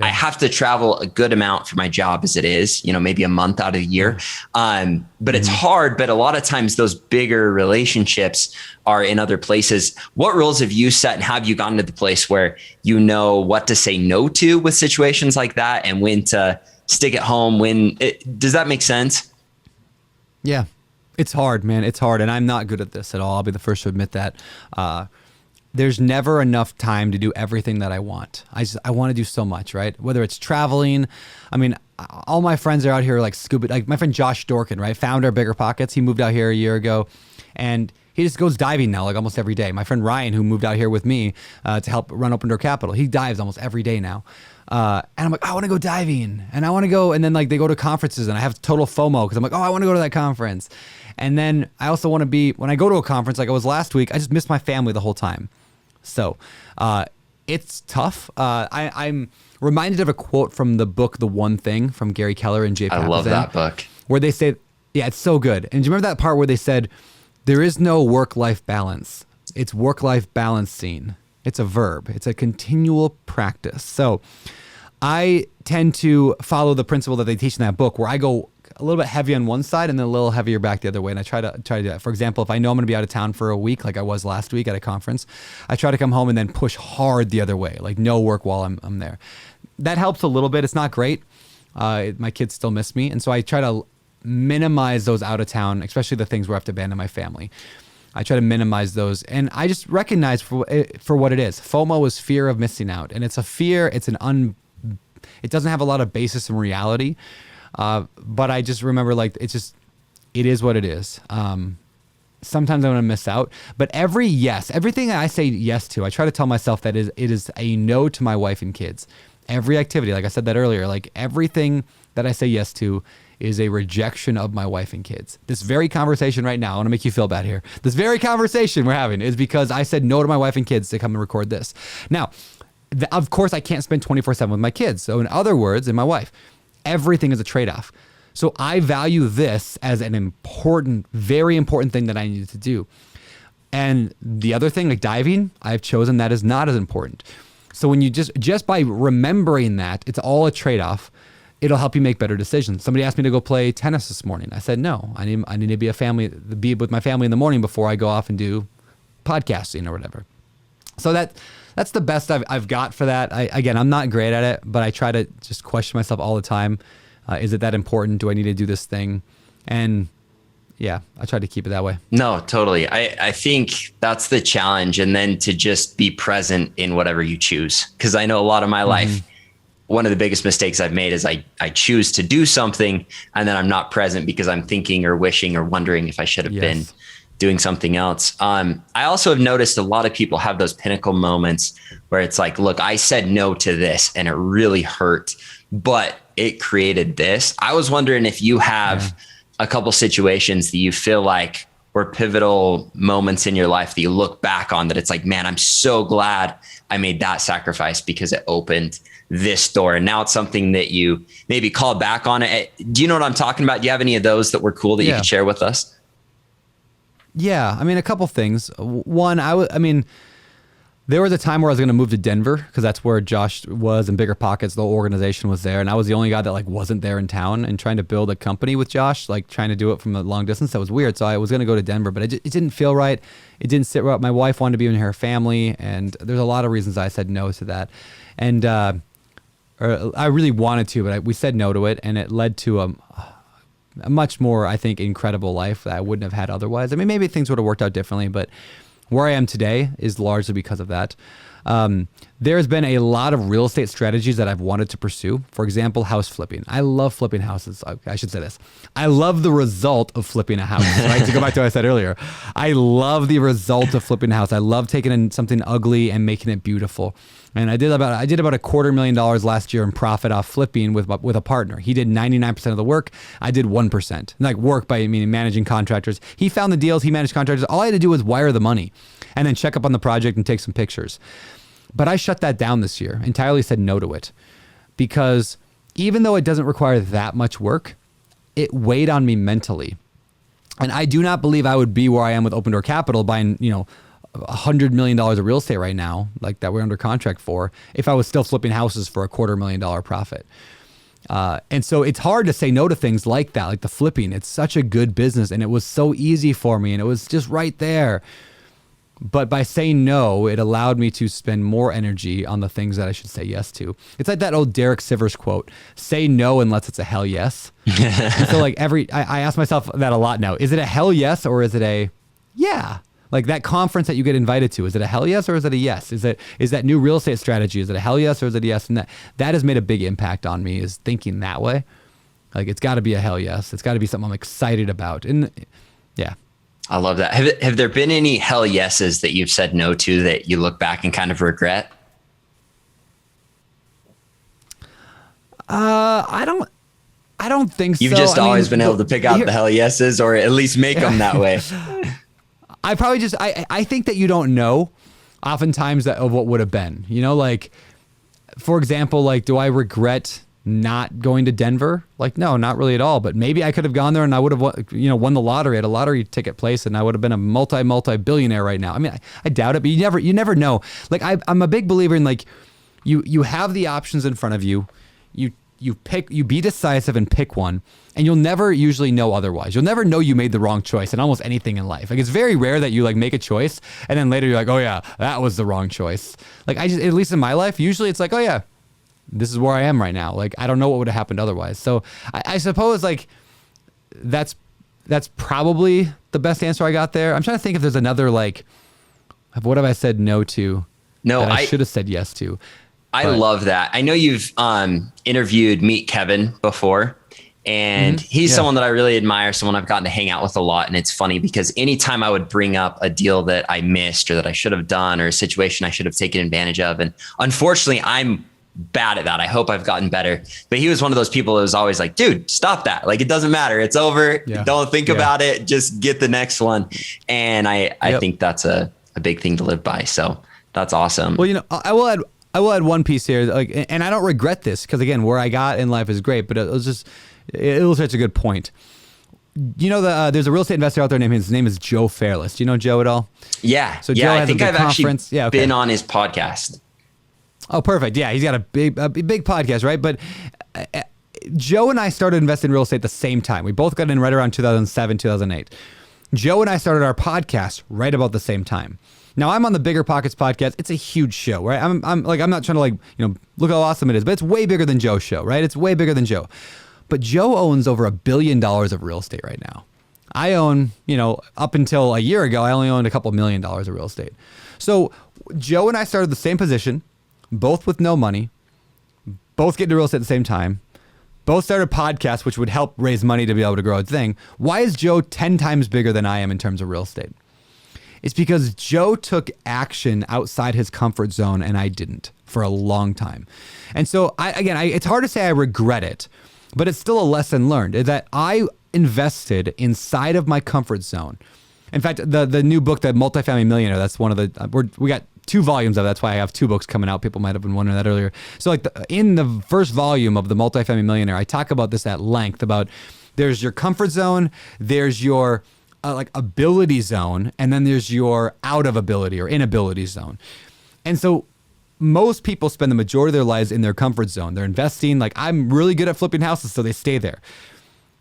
I have to travel a good amount for my job as it is, maybe a month out of the year. But it's hard, but a lot of times those bigger relationships are in other places. What rules have you set and have you gotten to the place where you know what to say no to with situations like that and when to stick at home? Does that make sense? Yeah. It's hard, man. It's hard. And I'm not good at this at all. I'll be the first to admit that. There's never enough time to do everything that I want. I want to do so much, right? Whether it's traveling. I mean, all my friends are out here scuba. My friend Josh Dorkin, right? Founder of Bigger Pockets. He moved out here a year ago and he just goes diving now, almost every day. My friend Ryan, who moved out here with me to help run Open Door Capital, he dives almost every day now. And I'm like, I want to go diving and I want to go. And then they go to conferences and I have total FOMO because I'm like, I want to go to that conference. And then I also want to be, when I go to a conference like I was last week, I just miss my family the whole time. So it's tough. I'm reminded of a quote from the book, The One Thing from Gary Keller and Jay Papasan. I love that book. Where they say, it's so good. And do you remember that part where they said, there is no work-life balance. It's work-life balancing. It's a verb. It's a continual practice. So I tend to follow the principle that they teach in that book where I go a little bit heavy on one side and then a little heavier back the other way. And I try to do that. For example, if I know I'm going to be out of town for a week, like I was last week at a conference, I try to come home and then push hard the other way, no work while I'm there. That helps a little bit. It's not great. My kids still miss me. And so I try to minimize those out of town, especially the things where I have to abandon my family. I try to minimize those. And I just recognize for what it is. FOMO is fear of missing out. And it's a fear. It doesn't have a lot of basis in reality. But I just remember it is what it is. Sometimes I'm going to miss out, but everything I say yes to, I try to tell myself that it is a no to my wife and kids. Every activity, like I said that earlier, everything that I say yes to is a rejection of my wife and kids. This very conversation right now, I want to make you feel bad here. This very conversation we're having is because I said no to my wife and kids to come and record this. Now, of course I can't spend 24/7 with my kids. So in other words, and my wife, everything is a trade-off. So I value this as an important, very important thing that I need to do. And the other thing, like diving, I've chosen that is not as important. So when you just by remembering that, it's all a trade-off, it'll help you make better decisions. Somebody asked me to go play tennis this morning. I said, no, I need to be with my family in the morning before I go off and do podcasting or whatever. So that's the best I've got for that. I'm not great at it, but I try to just question myself all the time. Is it that important? Do I need to do this thing? And yeah, I try to keep it that way. No, totally. I think that's the challenge. And then to just be present in whatever you choose. Because I know a lot of my life, one of the biggest mistakes I've made is I choose to do something and then I'm not present because I'm thinking or wishing or wondering if I should have been doing something else. I also have noticed a lot of people have those pinnacle moments where it's like, look, I said no to this and it really hurt, but it created this. I was wondering if you have a couple situations that you feel like were pivotal moments in your life that you look back on that it's like, man, I'm so glad I made that sacrifice because it opened this door. And now it's something that you maybe call back on it. Do you know what I'm talking about? Do you have any of those that were cool that you could share with us? Yeah. I mean, a couple things. One, there was a time where I was going to move to Denver because that's where Josh was and Bigger Pockets, the whole organization was there. And I was the only guy that like wasn't there in town, and trying to build a company with Josh, like trying to do it from a long distance. That was weird. So I was going to go to Denver, but it didn't feel right. It didn't sit right. My wife wanted to be in her family, and there's a lot of reasons I said no to that. And I really wanted to, but we said no to it, and it led to a much more, I think, incredible life that I wouldn't have had otherwise. I mean, maybe things would have worked out differently, but where I am today is largely because of that. There's been a lot of real estate strategies that I've wanted to pursue. For example, house flipping. I love flipping houses. I should say this. I love the result of flipping a house, right? To go back to what I said earlier. I love the result of flipping a house. I love taking in something ugly and making it beautiful. And I did about $250,000 last year in profit off flipping with a partner. He did 99% of the work. I did 1%. Like work by meaning managing contractors. He found the deals. He managed contractors. All I had to do was wire the money and then check up on the project and take some pictures. But I shut that down this year, entirely said no to it, because even though it doesn't require that much work, it weighed on me mentally. And I do not believe I would be where I am with Open Door Capital buying, $100 million of real estate right now, like that we're under contract for, if I was still flipping houses for $250,000 profit. And so it's hard to say no to things like that, like the flipping. It's such a good business and it was so easy for me and it was just right there. But by saying no, it allowed me to spend more energy on the things that I should say yes to. It's like that old Derek Sivers quote, say no unless it's a hell yes. And so like I ask myself that a lot now. Is it a hell yes or is it a yeah? Like that conference that you get invited to, is it a hell yes or is it a yes? Is that new real estate strategy, is it a hell yes or is it a yes? And that has made a big impact on me, is thinking that way. Like it's got to be a hell yes. It's got to be something I'm excited about. And yeah. I love that. Have there been any hell yeses that you've said no to that you look back and kind of regret? I don't think so. You've just always been able to pick out the hell yeses, or at least make them that way. I probably just, I think that you don't know oftentimes that of what would have been, like, for example, like, do I regret not going to Denver? Like, no, not really at all. But maybe I could have gone there and I would have won the lottery at a lottery ticket place, and I would have been a multi-billionaire right now. I mean, I doubt it, but you never know. Like I'm a big believer in like, you have the options in front of you. You be decisive and pick one, and you'll never usually know otherwise. You'll never know you made the wrong choice in almost anything in life. Like it's very rare that you like make a choice and then later you're like, oh yeah, that was the wrong choice. Like at least in my life, usually it's like, oh yeah, this is where I am right now. Like, I don't know what would have happened otherwise. So I suppose like that's probably the best answer I got there. I'm trying to think if there's another, like, what have I said no to? No, that I should have said yes to. I love that. I know you've interviewed Meet Kevin before, and he's someone that I really admire, someone I've gotten to hang out with a lot. And it's funny because anytime I would bring up a deal that I missed or that I should have done or a situation I should have taken advantage of, and unfortunately I'm bad at that. I hope I've gotten better. But he was one of those people that was always like, dude, stop that. Like, it doesn't matter. It's over. Yeah. Don't think about it. Just get the next one. And I think that's a big thing to live by. So that's awesome. Well, I will add one piece here. Like, and I don't regret this because again, where I got in life is great, but it was just it illustrates a good point. You know, there's a real estate investor out there his name is Joe Fairless. Do you know Joe at all? Yeah. So Joe has I think a big I've conference. actually been on his podcast. Oh, perfect. Yeah, he's got a big podcast, right? But Joe and I started investing in real estate at the same time. We both got in right around 2007, 2008. Joe and I started our podcast right about the same time. Now I'm on the Bigger Pockets podcast. It's a huge show, right? I'm not trying to look how awesome it is, but it's way bigger than Joe's show, right? It's way bigger than Joe. But Joe owns over $1 billion of real estate right now. I own, up until a year ago, I only owned a couple $1 million of real estate. So Joe and I started the same position, both with no money, both get into real estate at the same time, both started podcasts, which would help raise money to be able to grow a thing. Why is Joe 10 times bigger than I am in terms of real estate? It's because Joe took action outside his comfort zone and I didn't for a long time. And so it's hard to say I regret it, but it's still a lesson learned, is that I invested inside of my comfort zone. In fact, the new book, The Multifamily Millionaire, that's one of we got 2 volumes of it. That's why I have 2 books coming out. People might have been wondering that earlier. So in the first volume of The Multifamily Millionaire, I talk about this at length about there's your comfort zone, there's your ability zone, and then there's your out of ability or inability zone. And so most people spend the majority of their lives in their comfort zone. They're investing, I'm really good at flipping houses, so they stay there.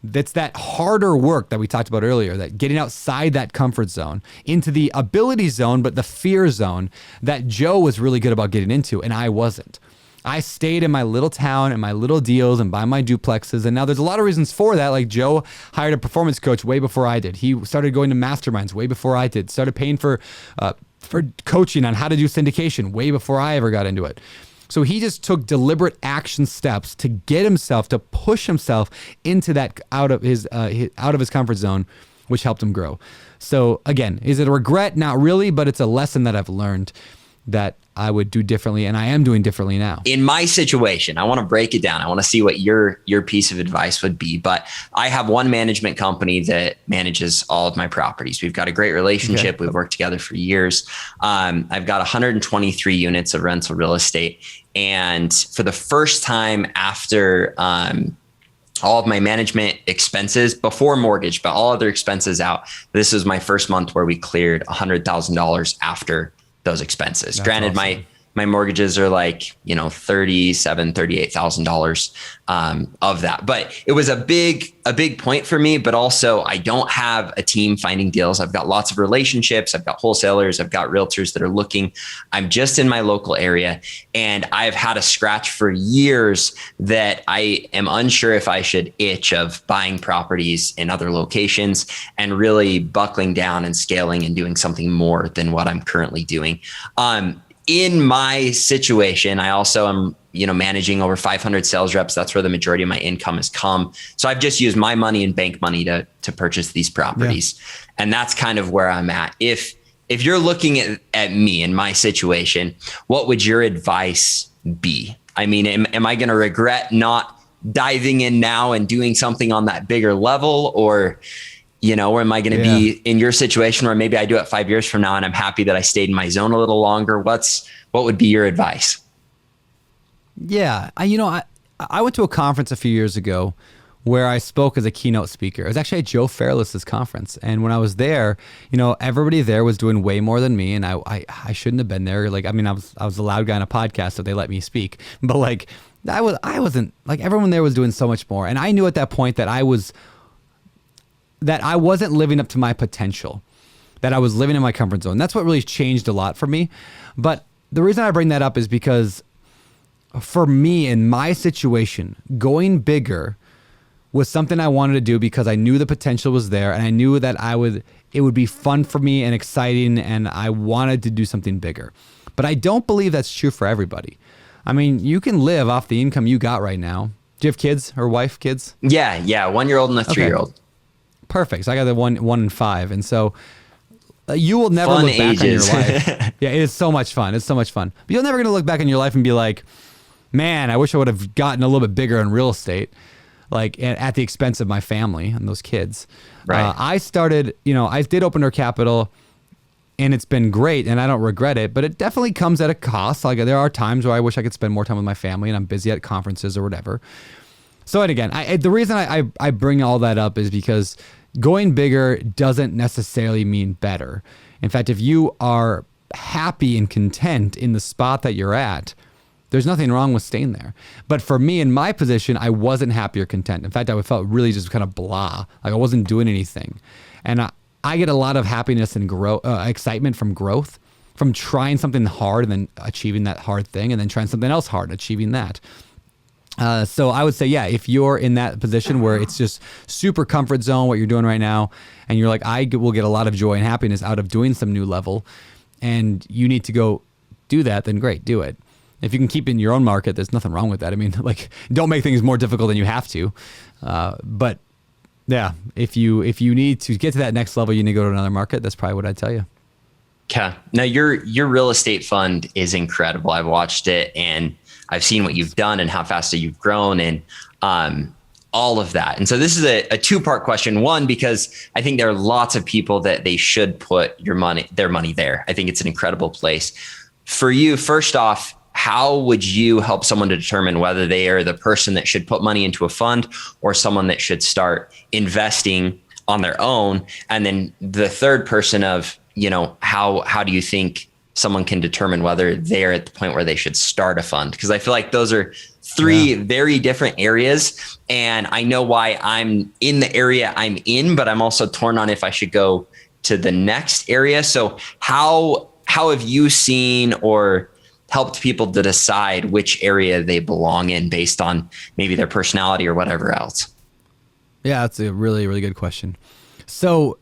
That's that harder work that we talked about earlier, that getting outside that comfort zone into the ability zone, but the fear zone that Joe was really good about getting into, and I wasn't. I stayed in my little town and my little deals and buy my duplexes. And now there's a lot of reasons for that. Like Joe hired a performance coach way before I did. He started going to masterminds way before I did. Started paying for coaching on how to do syndication way before I ever got into it. So he just took deliberate action steps to get himself, to push himself into that out of his comfort zone, which helped him grow. So again, is it a regret? Not really, but it's a lesson that I've learned that I would do differently, and I am doing differently now. In my situation, I want to break it down. I want to see what your piece of advice would be. But I have one management company that manages all of my properties. We've got a great relationship. Okay. We've worked together for years. I've got 123 units of rental real estate. And for the first time after all of my management expenses, before mortgage, but all other expenses out, this was my first month where we cleared $100,000 after those expenses. That's granted, awesome. My mortgages are $37,000, $38,000 of that. But it was a big point for me. But also, I don't have a team finding deals. I've got lots of relationships. I've got wholesalers. I've got realtors that are looking. I'm just in my local area, and I've had a scratch for years that I am unsure if I should itch of buying properties in other locations and really buckling down and scaling and doing something more than what I'm currently doing. In my situation, I also am, managing over 500 sales reps. That's where the majority of my income has come. So I've just used my money and bank money to purchase these properties. Yeah. And that's kind of where I'm at. If you're looking at me in my situation, what would your advice be? I mean, am I going to regret not diving in now and doing something on that bigger level? Or or am I going to be in your situation where maybe I do it 5 years from now and I'm happy that I stayed in my zone a little longer? What would be your advice? Yeah. I went to a conference a few years ago where I spoke as a keynote speaker. It was actually at Joe Fairless's conference. And when I was there, everybody there was doing way more than me. And I shouldn't have been there. I was the loud guy on a podcast, so they let me speak. But I wasn't, everyone there was doing so much more. And I knew at that point that I wasn't living up to my potential, that I was living in my comfort zone. That's what really changed a lot for me. But the reason I bring that up is because for me, in my situation, going bigger was something I wanted to do because I knew the potential was there, and I knew that it would be fun for me and exciting, and I wanted to do something bigger. But I don't believe that's true for everybody. I mean, you can live off the income you got right now. Do you have kids or wife, kids? Yeah. 1-year-old and a 3-year-old. Okay. Perfect. So I got the one and 5. And so you will never look back on your life. Yeah, it is so much fun. It's so much fun. But you're never going to look back on your life and be like, man, I wish I would have gotten a little bit bigger in real estate, at the expense of my family and those kids. Right. I started, I did open door capital, and it's been great, and I don't regret it, but it definitely comes at a cost. There are times where I wish I could spend more time with my family, and I'm busy at conferences or whatever. So, and again, the reason I bring all that up is because going bigger doesn't necessarily mean better. In fact, if you are happy and content in the spot that you're at, there's nothing wrong with staying there. But for me, in my position, I wasn't happy or content. In fact, I felt really just kind of blah, like I wasn't doing anything. And I get a lot of happiness and excitement from growth, from trying something hard and then achieving that hard thing, and then trying something else hard and achieving that. So I would say, yeah, if you're in that position where it's just super comfort zone, what you're doing right now, and you're like, I will get a lot of joy and happiness out of doing some new level, and you need to go do that, then great, do it. If you can keep in your own market, there's nothing wrong with that. I mean, like, don't make things more difficult than you have to. But yeah, if you need to get to that next level, you need to go to another market. That's probably what I'd tell you. Okay. Now your real estate fund is incredible. I've watched it and I've seen what you've done and how fast you've grown and all of that. And so this is a two-part question. One, because I think there are lots of people that they should put their money there. I think it's an incredible place. For you, first off, how would you help someone to determine whether they are the person that should put money into a fund or someone that should start investing on their own? And then the third person of, how do you think someone can determine whether they're at the point where they should start a fund? Because I feel like those are three very different areas. And I know why I'm in the area I'm in, but I'm also torn on if I should go to the next area. So how have you seen or helped people to decide which area they belong in based on maybe their personality or whatever else? Yeah, that's a really, really good question. So,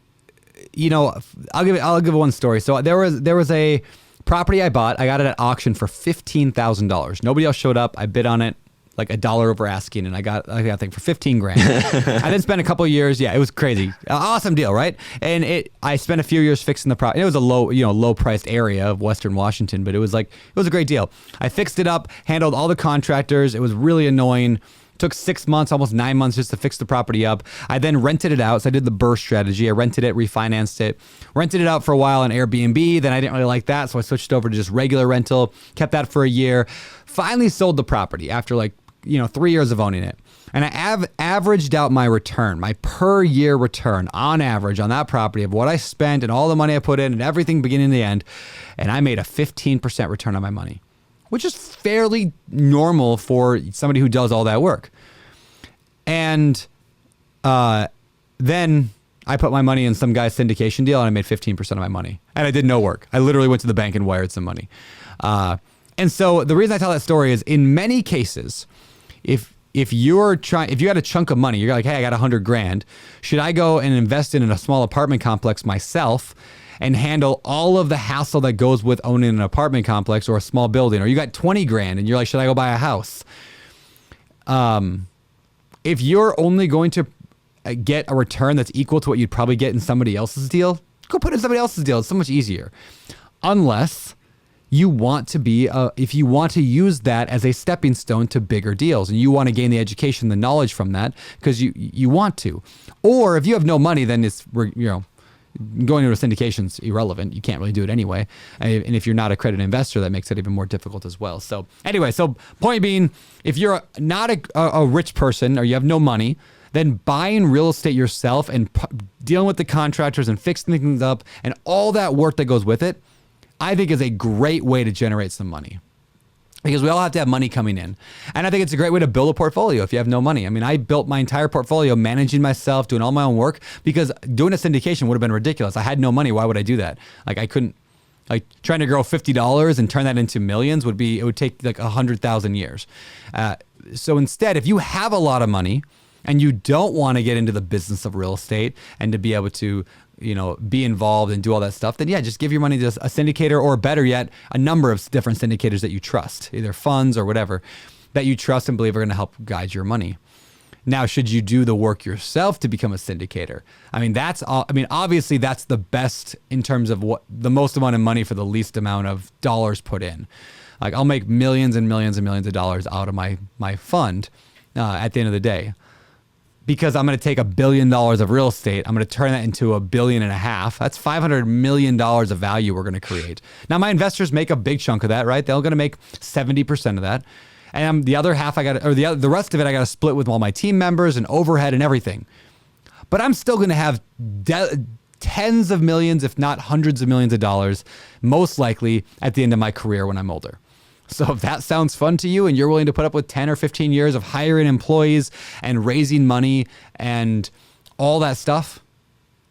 I'll give one story. So there was a property I bought. I got it at auction for $15,000. Nobody else showed up. I bid on it like $1 over asking, and I got that thing for $15,000. I then spent a couple of years. Yeah, it was crazy. Awesome deal, right? And I spent a few years fixing the property. It was a low priced area of Western Washington, but it was a great deal. I fixed it up, handled all the contractors. It was really annoying. Took 6 months, almost 9 months just to fix the property up. I then rented it out. So I did the burst strategy. I rented it, refinanced it, rented it out for a while on Airbnb. Then I didn't really like that. So I switched over to just regular rental, kept that for a year, finally sold the property after 3 years of owning it. And I averaged out my return, my per year return on average on that property of what I spent and all the money I put in and everything beginning to the end. And I made a 15% return on my money, which is fairly normal for somebody who does all that work. And then I put my money in some guy's syndication deal and I made 15% of my money. And I did no work. I literally went to the bank and wired some money. And so the reason I tell that story is in many cases, if you had a chunk of money, you're like, hey, I got $100,000. Should I go and invest in a small apartment complex myself and handle all of the hassle that goes with owning an apartment complex or a small building? Or you got $20,000 and you're like, should I go buy a house? If you're only going to get a return that's equal to what you'd probably get in somebody else's deal, go put it in somebody else's deal. It's so much easier. Unless you want to if you want to use that as a stepping stone to bigger deals and you want to gain the education, the knowledge from that because you want to. Or if you have no money, then it's, going into a syndication's irrelevant. You can't really do it anyway. And if you're not a accredited investor, that makes it even more difficult as well. So anyway, point being, if you're not a rich person or you have no money, then buying real estate yourself and dealing with the contractors and fixing things up and all that work that goes with it, I think is a great way to generate some money. Because we all have to have money coming in. And I think it's a great way to build a portfolio if you have no money. I mean, I built my entire portfolio managing myself, doing all my own work, because doing a syndication would have been ridiculous. I had no money. Why would I do that? I couldn't, trying to grow $50 and turn that into millions it would take 100,000 years. So instead, if you have a lot of money and you don't want to get into the business of real estate and to be able to be involved and do all that stuff, then just give your money to a syndicator, or better yet, a number of different syndicators that you trust, either funds or whatever, that you trust and believe are going to help guide your money. Now, should you do the work yourself to become a syndicator? I mean, obviously that's the best in terms of what the most amount of money for the least amount of dollars put in. I'll make millions and millions and millions of dollars out of my fund at the end of the day. Because I'm going to take $1 billion of real estate, I'm going to turn that into $1.5 billion. That's $500 million of value we're going to create. Now, my investors make a big chunk of that, right? They're going to make 70% of that. And the other half the rest of it I got to split with all my team members and overhead and everything. But I'm still going to have tens of millions, if not hundreds of millions of dollars, most likely at the end of my career when I'm older. So if that sounds fun to you and you're willing to put up with 10 or 15 years of hiring employees and raising money and all that stuff,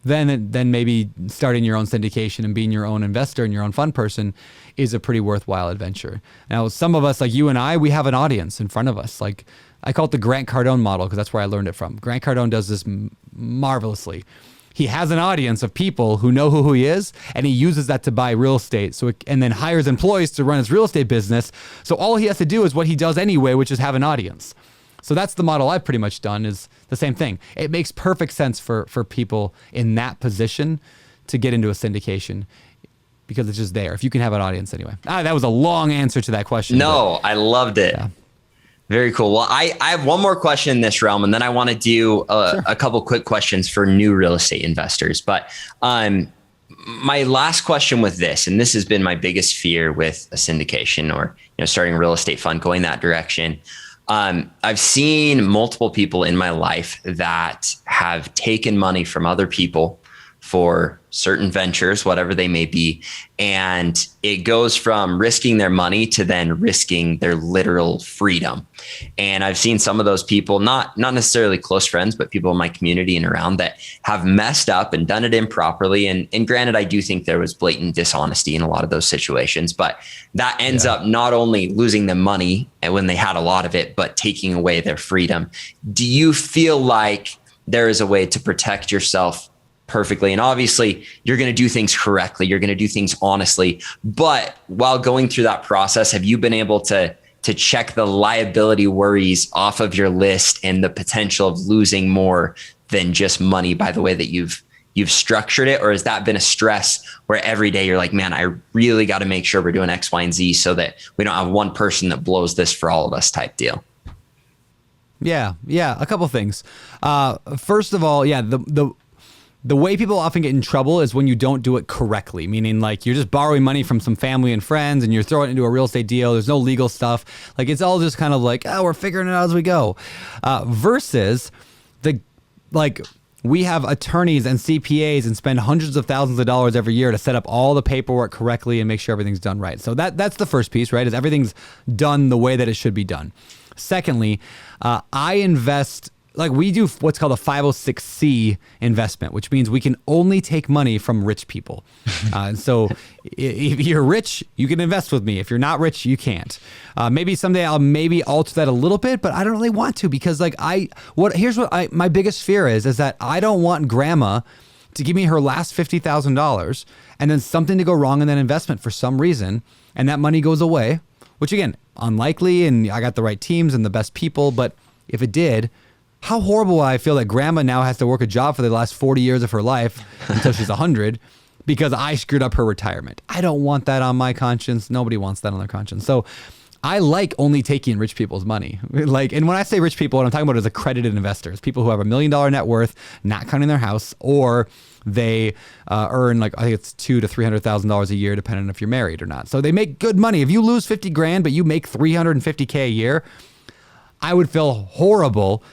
then maybe starting your own syndication and being your own investor and your own fund person is a pretty worthwhile adventure. Now, some of us, like you and I, we have an audience in front of us. Like I call it the Grant Cardone model because that's where I learned it from. Grant Cardone does this marvelously. He has an audience of people who know who he is, and he uses that to buy real estate. And then hires employees to run his real estate business. So all he has to do is what he does anyway, which is have an audience. So that's the model I've pretty much done, is the same thing. It makes perfect sense for people in that position to get into a syndication because it's just there. If you can have an audience anyway. That was a long answer to that question. No, I loved it. Yeah. Very cool. Well, I have one more question in this realm, and then I want to do a couple quick questions for new real estate investors. But my last question with this, and this has been my biggest fear with a syndication or starting a real estate fund, going that direction. I've seen multiple people in my life that have taken money from other people for certain ventures, whatever they may be. And it goes from risking their money to then risking their literal freedom. And I've seen some of those people, not necessarily close friends, but people in my community and around that have messed up and done it improperly. And granted, I do think there was blatant dishonesty in a lot of those situations, but that ends up not only losing them money and when they had a lot of it, but taking away their freedom. Do you feel like there is a way to protect yourself perfectly? And obviously you're going to do things correctly. You're going to do things honestly. But while going through that process, have you been able to check the liability worries off of your list and the potential of losing more than just money by the way that you've structured it? Or has that been a stress where every day you're like, man, I really got to make sure we're doing X, Y, and Z so that we don't have one person that blows this for all of us type deal? Yeah. A couple things. First of all, the way people often get in trouble is when you don't do it correctly, meaning like you're just borrowing money from some family and friends and you're throwing it into a real estate deal. There's no legal stuff. Like it's all just kind of like, we're figuring it out as we go. Versus we have attorneys and CPAs and spend hundreds of thousands of dollars every year to set up all the paperwork correctly and make sure everything's done right. So that's the first piece, right? Is everything's done the way that it should be done. Secondly, I invest. Like we do what's called a 506c investment, which means we can only take money from rich people. So if you're rich, you can invest with me. If you're not rich, you can't. Maybe someday I'll maybe alter that a little bit, but I don't really want to because my biggest fear is that I don't want grandma to give me her last $50,000 and then something to go wrong in that investment for some reason. And that money goes away, which again, unlikely. And I got the right teams and the best people. But if it did, how horrible I feel that grandma now has to work a job for the last 40 years of her life until she's 100 because I screwed up her retirement. I don't want that on my conscience. Nobody wants that on their conscience. So I like only taking rich people's money. And when I say rich people, what I'm talking about is accredited investors, people who have $1 million net worth, not counting their house, or they earn I think it's $200,000 to $300,000 a year, depending on if you're married or not. So they make good money. If you lose 50 grand, but you make $350K a year, I would feel horrible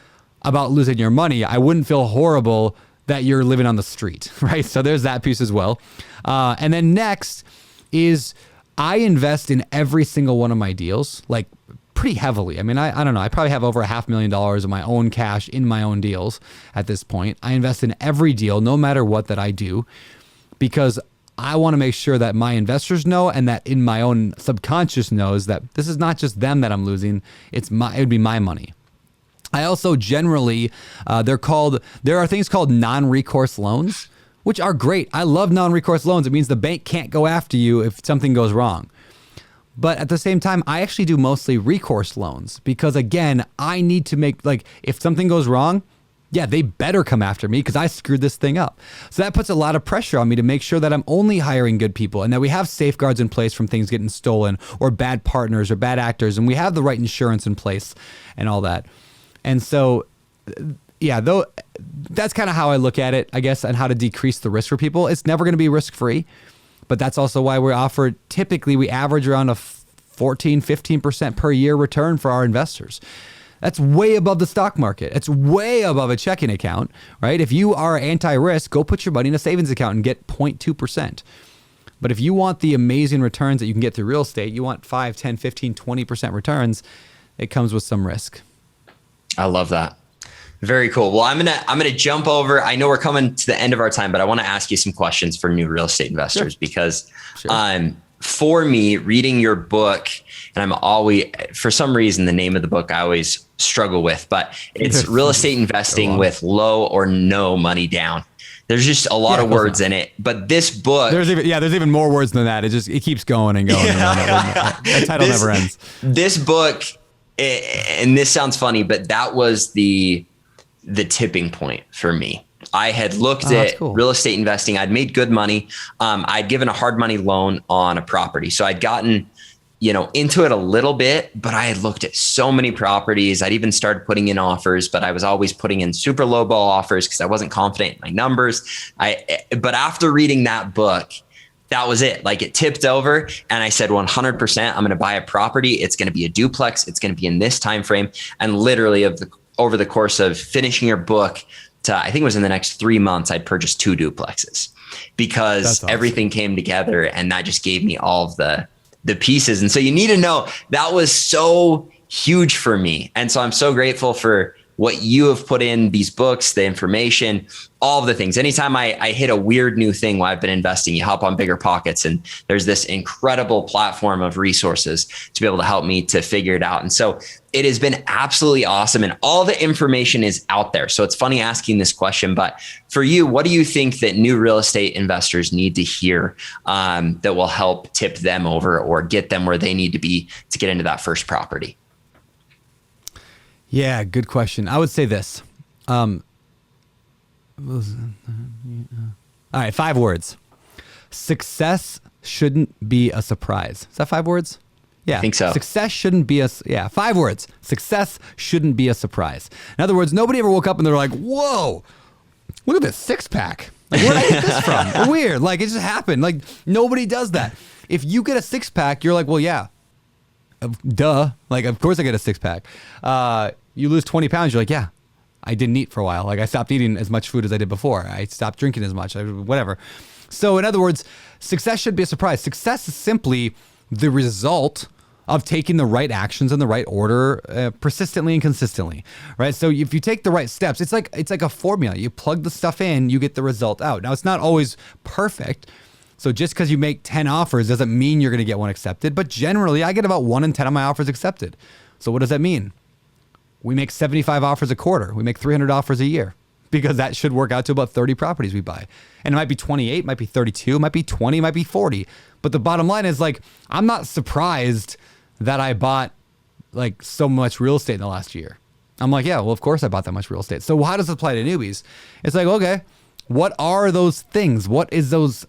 about losing your money. I wouldn't feel horrible that you're living on the street, right? So there's that piece as well. And then next is I invest in every single one of my deals, like pretty heavily. I mean, I don't know. I probably have over $500,000 of my own cash in my own deals at this point. I invest in every deal, no matter what that I do, because I want to make sure that my investors know and that in my own subconscious knows that this is not just them that I'm losing. It would be my money. I also generally, there are things called non-recourse loans, which are great. I love non-recourse loans. It means the bank can't go after you if something goes wrong. But at the same time, I actually do mostly recourse loans because again, I need to make, if something goes wrong, they better come after me because I screwed this thing up. So that puts a lot of pressure on me to make sure that I'm only hiring good people and that we have safeguards in place from things getting stolen or bad partners or bad actors. And we have the right insurance in place and all that. And so, that's kind of how I look at it, I guess, and how to decrease the risk for people. It's never going to be risk-free, but that's also why we average around a 14, 15% per year return for our investors. That's way above the stock market. It's way above a checking account, right? If you are anti-risk, go put your money in a savings account and get 0.2%. But if you want the amazing returns that you can get through real estate, you want 5, 10, 15, 20% returns, it comes with some risk. I love that. Very cool. Well, I'm gonna jump over. I know we're coming to the end of our time, but I want to ask you some questions for new real estate investors because for me, reading your book, and I'm always, for some reason, the name of the book I always struggle with, but it's Real Estate Investing with Low or No Money Down. There's just a lot of words in it, but this book, there's even more words than that. It keeps going and going. That title never ends. This book, and this sounds funny, but that was the tipping point for me. I had looked at real estate investing. I'd made good money. I'd given a hard money loan on a property. So I'd gotten, into it a little bit, but I had looked at so many properties. I'd even started putting in offers, but I was always putting in super low ball offers because I wasn't confident in my numbers. But after reading that book, that was it. Like, it tipped over and I said, 100%, I'm going to buy a property. It's going to be a duplex. It's going to be in this time frame. And literally over the course of finishing your book, I think it was in the next 3 months, I'd purchased 2 duplexes because everything came together, and that just gave me all of the pieces. And so you need to know that was so huge for me. And so I'm so grateful for what you have put in these books, the information, all of the things. Anytime I hit a weird new thing while I've been investing, you hop on Bigger Pockets, and there's this incredible platform of resources to be able to help me to figure it out. And so it has been absolutely awesome, and all the information is out there. So it's funny asking this question, but for you, what do you think that new real estate investors need to hear that will help tip them over or get them where they need to be to get into that first property? Yeah, good question. I would say this. All right, 5 words. Success shouldn't be a surprise. Is that 5 words? Yeah, I think so. Success shouldn't be 5 words. Success shouldn't be a surprise. In other words, nobody ever woke up and they're like, whoa, look at this 6-pack. Like, where did I get this from? Weird. Like, it just happened. Like, nobody does that. If you get a 6-pack, you're like, well, yeah. Duh. Like, of course I get a 6-pack. You lose 20 pounds. You're like, yeah, I didn't eat for a while. Like, I stopped eating as much food as I did before. I stopped drinking as much, whatever. So in other words, success should be a surprise. Success is simply the result of taking the right actions in the right order, persistently and consistently, right? So if you take the right steps, it's like a formula. You plug the stuff in, you get the result out. Now, it's not always perfect. So just because you make 10 offers doesn't mean you're going to get one accepted. But generally, I get about 1 in 10 of my offers accepted. So what does that mean? We make 75 offers a quarter. We make 300 offers a year, because that should work out to about 30 properties we buy. And it might be 28, might be 32, might be 20, might be 40. But the bottom line is, like, I'm not surprised that I bought like so much real estate in the last year. I'm like, yeah, well, of course I bought that much real estate. So how does it apply to newbies? It's like, okay, what are those things? What is those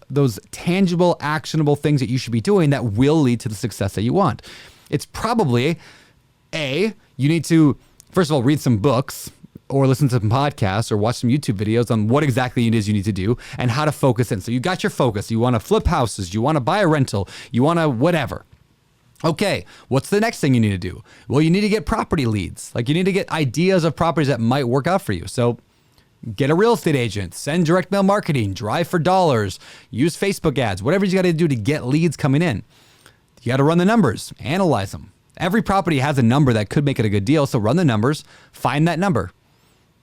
tangible, actionable things that you should be doing that will lead to the success that you want? It's probably you need to, first of all, read some books or listen to some podcasts or watch some YouTube videos on what exactly it is you need to do and how to focus in. So you got your focus. You want to flip houses. You want to buy a rental. You want to whatever. Okay, what's the next thing you need to do? Well, you need to get property leads. Like, you need to get ideas of properties that might work out for you. So get a real estate agent, send direct mail marketing, drive for dollars, use Facebook ads, whatever you got to do to get leads coming in. You got to run the numbers, analyze them. Every property has a number that could make it a good deal. So run the numbers, find that number.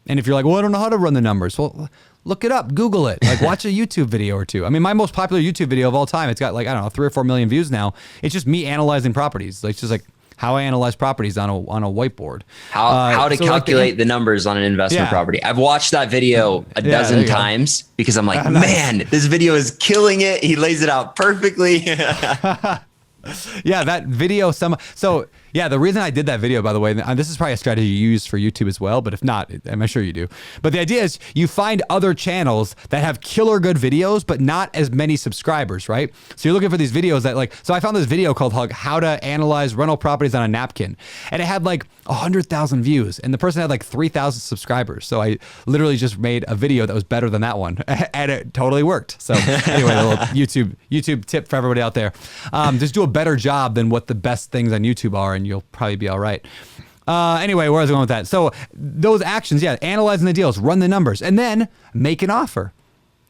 And if you're like, well, I don't know how to run the numbers. Well, look it up, Google it, like watch a YouTube video or two. I mean, my most popular YouTube video of all time, it's got like, I don't know, 3 or 4 million views now. It's just me analyzing properties. Like, it's just like how I analyze properties on a whiteboard. How to calculate the numbers on an investment property. I've watched that video a dozen times because I'm like, man, this video is killing it. He lays it out perfectly. Yeah, that video. So Yeah, the reason I did that video, by the way, and this is probably a strategy you use for YouTube as well, but if not, I'm sure you do. But the idea is you find other channels that have killer good videos, but not as many subscribers, right? So you're looking for these videos that like, so I found this video called How to Analyze Rental Properties on a Napkin. And it had like 100,000 views and the person had like 3,000 subscribers. So I literally just made a video that was better than that one and it totally worked. So anyway, a little YouTube tip for everybody out there. Just do a better job than what the best things on YouTube are and you'll probably be all right. Anyway, where was I going with that? So those actions, yeah, analyzing the deals, run the numbers, and then make an offer.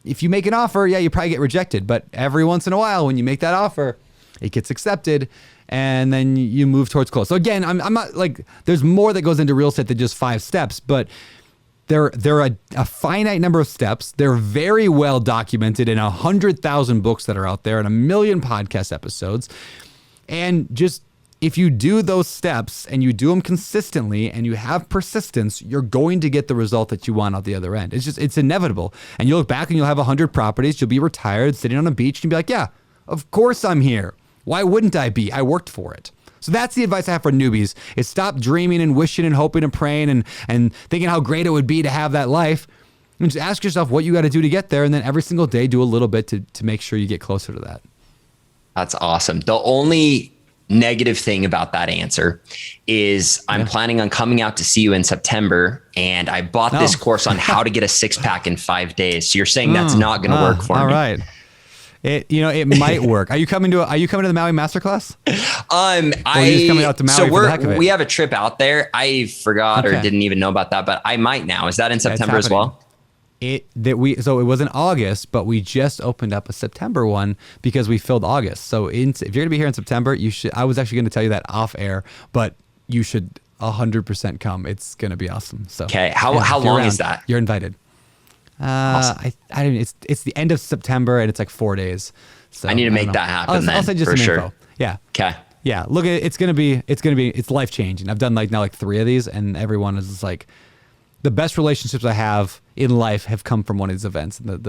If you make an offer, yeah, you probably get rejected, but every once in a while when you make that offer, it gets accepted and then you move towards close. So again, I'm not like, there's more that goes into real estate than just 5 steps, but they're a finite number of steps. They're very well documented in 100,000 books that are out there and 1 million podcast episodes. And just, if you do those steps and you do them consistently and you have persistence, you're going to get the result that you want out the other end. It's inevitable. And you'll look back and you'll have 100 properties. You'll be retired, sitting on a beach, and you'll be like, yeah, of course I'm here. Why wouldn't I be? I worked for it. So that's the advice I have for newbies is stop dreaming and wishing and hoping and praying and thinking how great it would be to have that life. And just ask yourself what you got to do to get there. And then every single day, do a little bit to make sure you get closer to that. That's awesome. The only negative thing about that answer is I'm planning on coming out to see you in September, and I bought this course on how to get a 6-pack in 5 days. So you're saying that's not going to work for me. All right. It might work. Are you coming to the Maui Masterclass? Coming out to Maui for the heck of it? We have a trip out there. I forgot or didn't even know about that, but I might now. Is that in September as well? It was in August, but we just opened up a September one because we filled August. So if you're gonna be here in September, you should. I was actually gonna tell you that off air, but you should 100% come. It's gonna be awesome. So okay, how long is that? You're invited. Awesome. I don't. It's the end of September and it's like 4 days. So I need to make that happen. I'll send you some info. Yeah. Okay. Yeah. Look, it's life changing. I've done now 3 of these, and everyone is just like. The best relationships I have in life have come from one of these events. And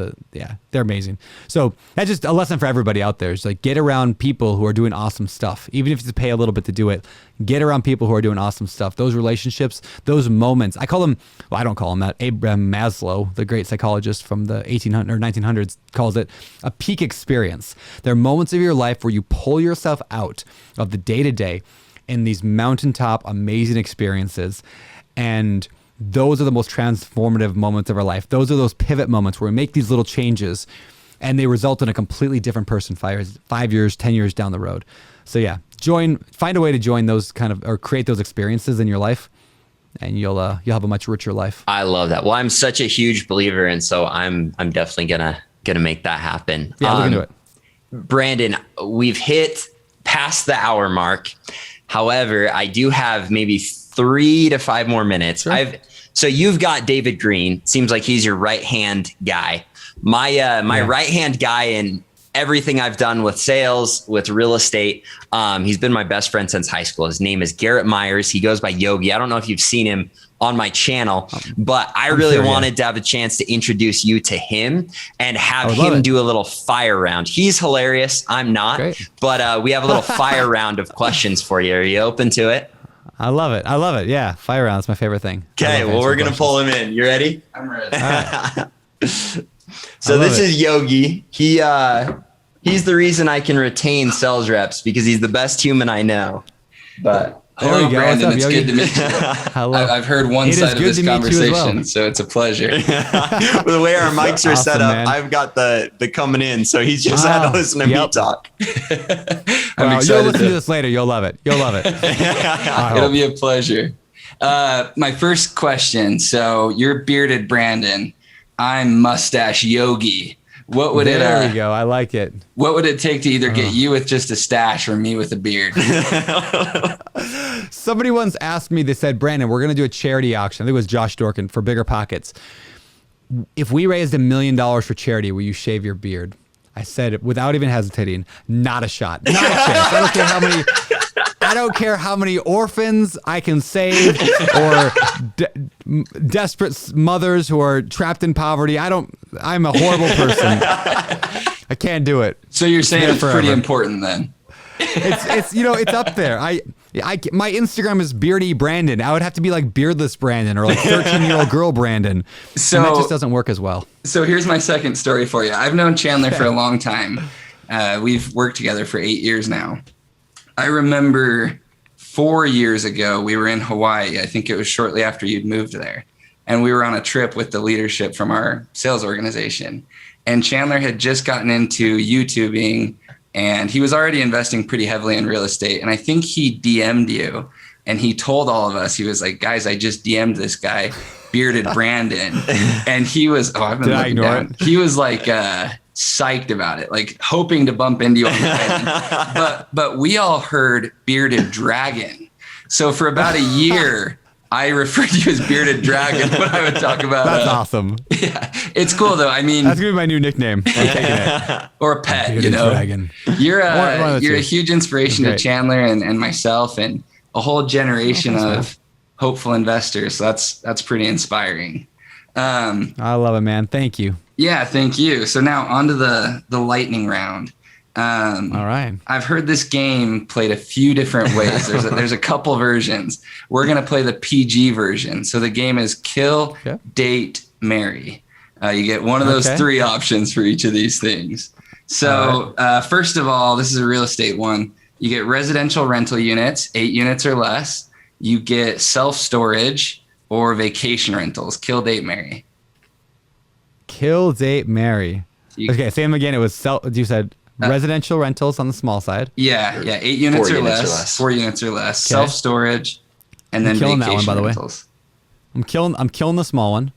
they're amazing. So that's just a lesson for everybody out there. It's like get around people who are doing awesome stuff. Even if you have to pay a little bit to do it, get around people who are doing awesome stuff. Those relationships, those moments. I call them, well, I don't call them that. Abraham Maslow, the great psychologist from the 1800s or 1900s, calls it a peak experience. There are moments of your life where you pull yourself out of the day-to-day in these mountaintop amazing experiences. And those are the most transformative moments of our life. Those are those pivot moments where we make these little changes and they result in a completely different person 5 years, 10 years down the road. So yeah, find a way to join those or create those experiences in your life, and you'll have a much richer life. I love that. Well, I'm such a huge believer, and so I'm definitely gonna make that happen. Yeah, look into it. Brandon, we've hit past the hour mark. However, I do have maybe 3 to 5 more minutes. Sure. So you've got David Green. Seems like he's your right-hand guy. My right-hand guy in everything I've done with sales, with real estate. He's been my best friend since high school. His name is Garrett Myers. He goes by Yogi. I don't know if you've seen him on my channel, but I really wanted to have a chance to introduce you to him and have him do a little fire round. He's hilarious. I'm not, but we have a little fire round of questions for you. Are you open to it? I love it. Yeah. Fire round is my favorite thing. Okay. Well, we're going to pull him in. You ready? I'm ready. So this is Yogi. He's the reason I can retain sales reps because he's the best human I know. But hello, Brandon. It's good to meet you. I've heard one side of this conversation, so it's a pleasure. The way our mics are set up, man. I've got the coming in, so he's just had to listen to me talk. I'm excited. You'll listen to this later. You'll love it. It'll be a pleasure. My first question. So you're bearded Brandon. I'm mustache Yogi. What would There we go. I like it. What would it take to either get you with just a stash or me with a beard? Somebody once asked me, they said, Brandon, we're going to do a charity auction. I think it was Josh Dorkin for Bigger Pockets. If we raised $1 million for charity, will you shave your beard? I said, without even hesitating, not a shot. Not a chance. I don't care how many orphans I can save or desperate mothers who are trapped in poverty. I'm a horrible person. I can't do it. So you're saying it's pretty important then? It's up there. Yeah, my Instagram is beardy Brandon. I would have to be like beardless Brandon or like 13-year-old girl Brandon. So and that just doesn't work as well. So here's my second story for you. I've known Chandler for a long time. We've worked together for 8 years now. I remember 4 years ago, we were in Hawaii. I think it was shortly after you'd moved there. And we were on a trip with the leadership from our sales organization. And Chandler had just gotten into YouTubing, and he was already investing pretty heavily in real estate. And I think he DM'd you, and he told all of us, he was like, guys, I just DM'd this guy, Bearded Brandon. And he was, Did I ignore it? He was like psyched about it, like hoping to bump into you on the way. But we all heard Bearded Dragon. So for about a year, I referred to you as Bearded Dragon when I would talk about That's awesome. Yeah, it's cool though. I mean, that's gonna be my new nickname. I'm taking it. Or a pet, Bearded you know. Dragon. You're a huge inspiration to Chandler and myself and a whole generation of hopeful investors. So that's pretty inspiring. I love it, man. Thank you. Yeah, thank you. So now on to the lightning round. All right. I've heard this game played a few different ways. There's a couple versions. We're going to play the PG version. So the game is kill, date, marry. You get one of those three options for each of these things. So first of all, this is a real estate one. You get residential rental units, 8 units or less. You get self-storage or vacation rentals. Kill, date, marry. Kill, date, marry. Okay, say them again. It was you said residential rentals on the small side. Yeah, 8 units or less. 4 units or less. Okay. Self-storage, and then vacation that one, by the rentals. Way. I'm killing the small one.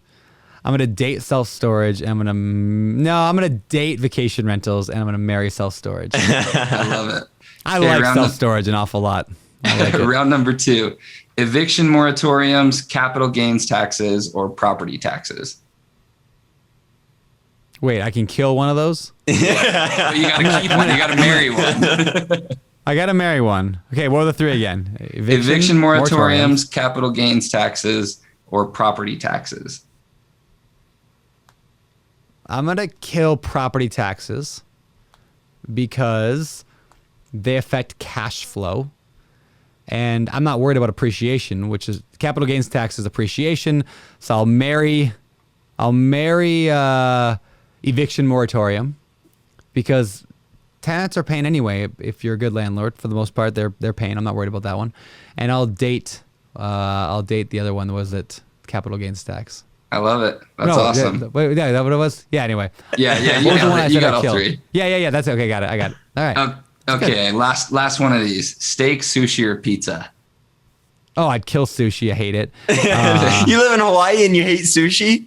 I'm gonna date self-storage, and I'm gonna date vacation rentals, and I'm gonna marry self-storage. I love it. I like self-storage an awful lot. I like it. Round number 2, eviction moratoriums, capital gains taxes, or property taxes. Wait, I can kill one of those? Yeah. You gotta keep one. You gotta marry one. I gotta marry one. Okay, what are the 3 again? Eviction moratoriums, capital gains taxes, or property taxes. I'm gonna kill property taxes because they affect cash flow. And I'm not worried about appreciation, which is capital gains taxes appreciation. So I'll marry eviction moratorium because tenants are paying anyway. If you're a good landlord, for the most part, they're paying. I'm not worried about that one. And I'll date the other one. Was it capital gains tax? I love it. That's awesome. Yeah, is that what it was? Yeah. Anyway. Yeah. You got all 3. Yeah. That's okay. Got it. All right. Okay. Last one of these: steak, sushi, or pizza. Oh, I'd kill sushi. I hate it. You live in Hawaii and you hate sushi?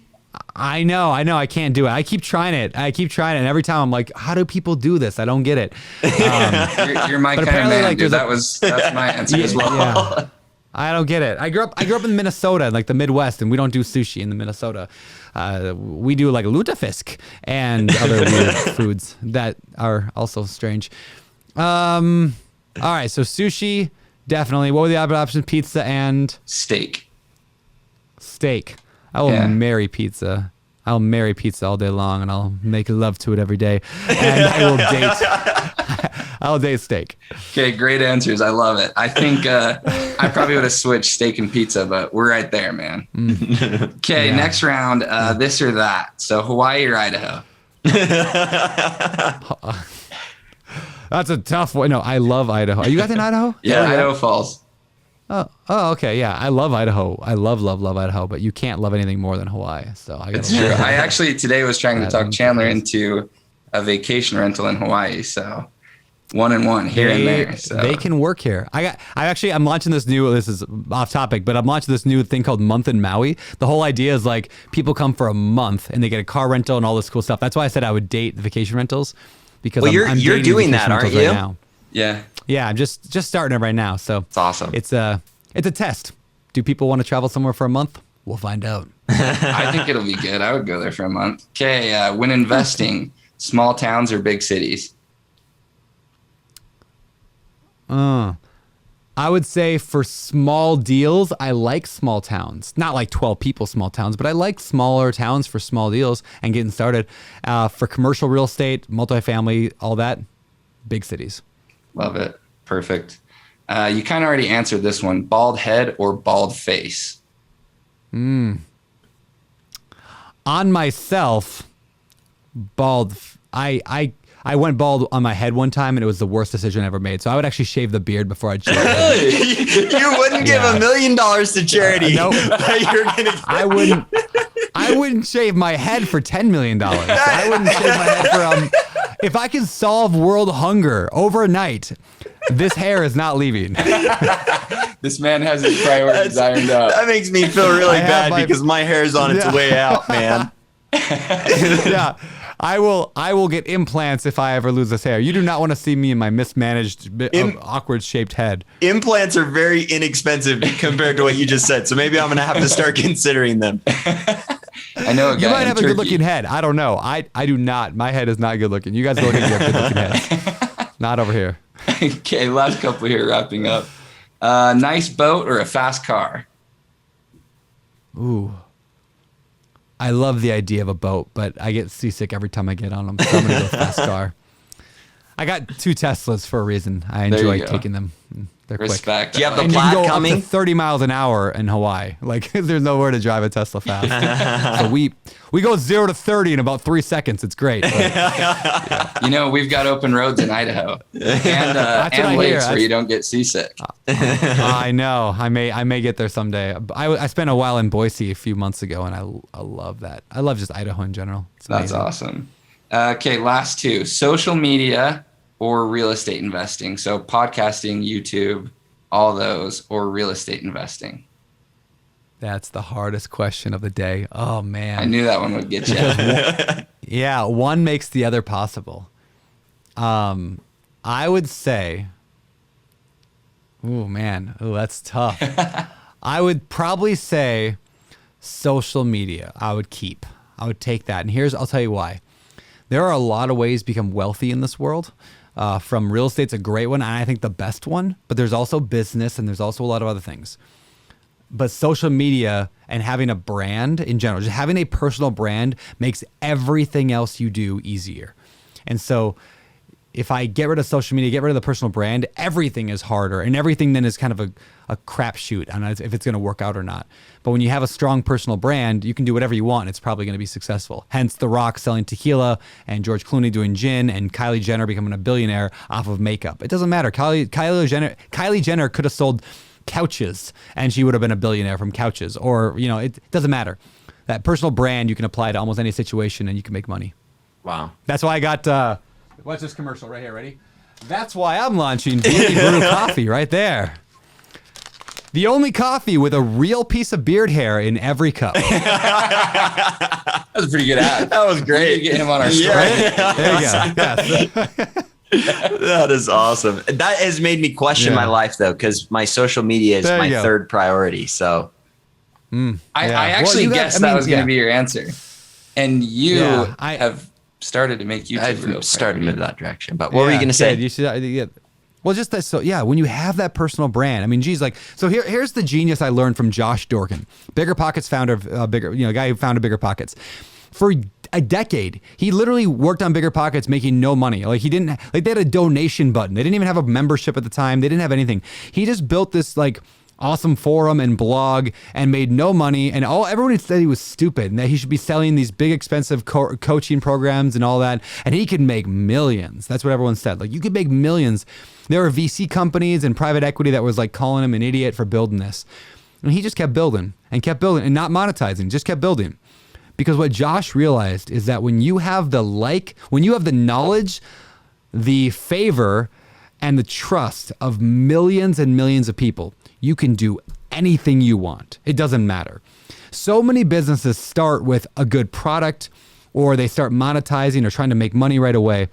I know. I can't do it. I keep trying it. And every time I'm like, how do people do this? I don't get it. You're my kind of man, like, dude. That's my answer as well. Yeah. I don't get it. I grew up in Minnesota, like the Midwest, and we don't do sushi in the Minnesota. We do like lutefisk and other weird foods that are also strange. All right, so sushi, definitely. What were the other options? Pizza and steak. I will marry pizza. I'll marry pizza all day long, and I'll make love to it every day. And I will date. I'll date steak. Okay, great answers. I love it. I think I probably would have switched steak and pizza, but we're right there, man. Okay, next round. This or that. So Hawaii or Idaho? That's a tough one. No, I love Idaho. Are you guys in Idaho? Yeah, Idaho Falls. Oh, okay, yeah. I love Idaho. I love Idaho, but you can't love anything more than Hawaii. So it's true. I actually today was trying to talk Chandler into a vacation rental in Hawaii. So 1 and 1 here and there. So. They can work here. I'm launching this new. This is off topic, but I'm launching this new thing called Month in Maui. The whole idea is like people come for a month and they get a car rental and all this cool stuff. That's why I said I would date the vacation rentals because you're doing that, aren't you? Right now. Yeah, I'm just starting it right now. So it's awesome. It's a test. Do people want to travel somewhere for a month? We'll find out. I think it'll be good. I would go there for a month. Okay, when investing, small towns or big cities? I would say for small deals, I like small towns. Not like 12 people small towns, but I like smaller towns for small deals and getting started. For commercial real estate, multifamily, all that, big cities. Love it. Perfect. You kind of already answered this one. Bald head or bald face? On myself, bald. I went bald on my head one time, and it was the worst decision I ever made. So I would actually shave the beard before I'd shave it. You wouldn't give $1 million to charity. Nope. You're gonna I wouldn't shave my head for $10 million. I wouldn't shave my head for if I can solve world hunger overnight, this hair is not leaving. This man has his priorities ironed up. That makes me feel really bad because my hair's on its way out, man. Yeah. I will get implants if I ever lose this hair. You do not want to see me in my mismanaged, awkward shaped head. Implants are very inexpensive compared to what you just said, so maybe I'm going to have to start considering them. I know a guy You might in have Turkey. a good looking head. I don't know. I do not. My head is not good looking. You guys look like you have good looking heads. Not over here. Okay, last couple here, wrapping up. Nice boat or a fast car? Ooh. I love the idea of a boat, but I get seasick every time I get on them. So I'm going to go fast car. I got 2 Teslas for a reason. I There you enjoy go. taking them. They're quick. Respect. Do you have the And you plaid can go coming? up to 30 miles an hour in Hawaii. Like, there's nowhere to drive a Tesla fast. So we go 0 to 30 in about 3 seconds. It's great. But, You know, we've got open roads in Idaho and what I hear. lakes where you don't get seasick. I know. I may get there someday. I spent a while in Boise a few months ago, and I love that. I love just Idaho in general. It's That's amazing. awesome. Okay, last 2. Social media or real estate investing? So podcasting, YouTube, all those, or real estate investing? That's the hardest question of the day. Oh, man. I knew that one would get you. Yeah, one makes the other possible. I would say, that's tough. I would probably say social media. I would take that. And I'll tell you why. There are a lot of ways to become wealthy in this world. From real estate's a great one, and I think the best one, but there's also business and there's also a lot of other things. But social media and having a brand in general, just having a personal brand makes everything else you do easier. And so if I get rid of social media, get rid of the personal brand, everything is harder, and everything then is kind of a crapshoot on if it's going to work out or not. But when you have a strong personal brand, you can do whatever you want. It's probably going to be successful. Hence The Rock selling tequila and George Clooney doing gin and Kylie Jenner becoming a billionaire off of makeup. It doesn't matter. Kylie Jenner could have sold couches and she would have been a billionaire from couches, or, it doesn't matter. That personal brand you can apply to almost any situation and you can make money. Wow. That's why I got, watch this commercial right here. Ready? That's why I'm launching Beardy Brew Coffee right there. The only coffee with a real piece of beard hair in every cup. That was a pretty good ad. That was great. We need to get him on our story. There you go. Yes. That is awesome. That has made me question Yeah. my life, though, because my social media is There my you go. third priority. So I Yeah. actually Well, guessed that was going to be your answer. And you Yeah, I- have started to make YouTube real I've started priority. in that direction. But what were you going to say? good. You should, yeah. Well, just that. So yeah, when you have that personal brand, I mean, geez, like, so here's the genius I learned from Josh Dorkin, Bigger Pockets founder of guy who founded Bigger Pockets. For a decade, he literally worked on Bigger Pockets making no money. Like, they had a donation button. They didn't even have a membership at the time. They didn't have anything. He just built this like awesome forum and blog and made no money. And everyone said he was stupid and that he should be selling these big expensive coaching programs and all that. And he could make millions. That's what everyone said. Like, you could make millions. There were VC companies and private equity that was like calling him an idiot for building this. And he just kept building and not monetizing, just kept building. Because what Josh realized is that when you have the knowledge, the favor, and the trust of millions and millions of people, you can do anything you want. It doesn't matter. So many businesses start with a good product, or they start monetizing or trying to make money right away,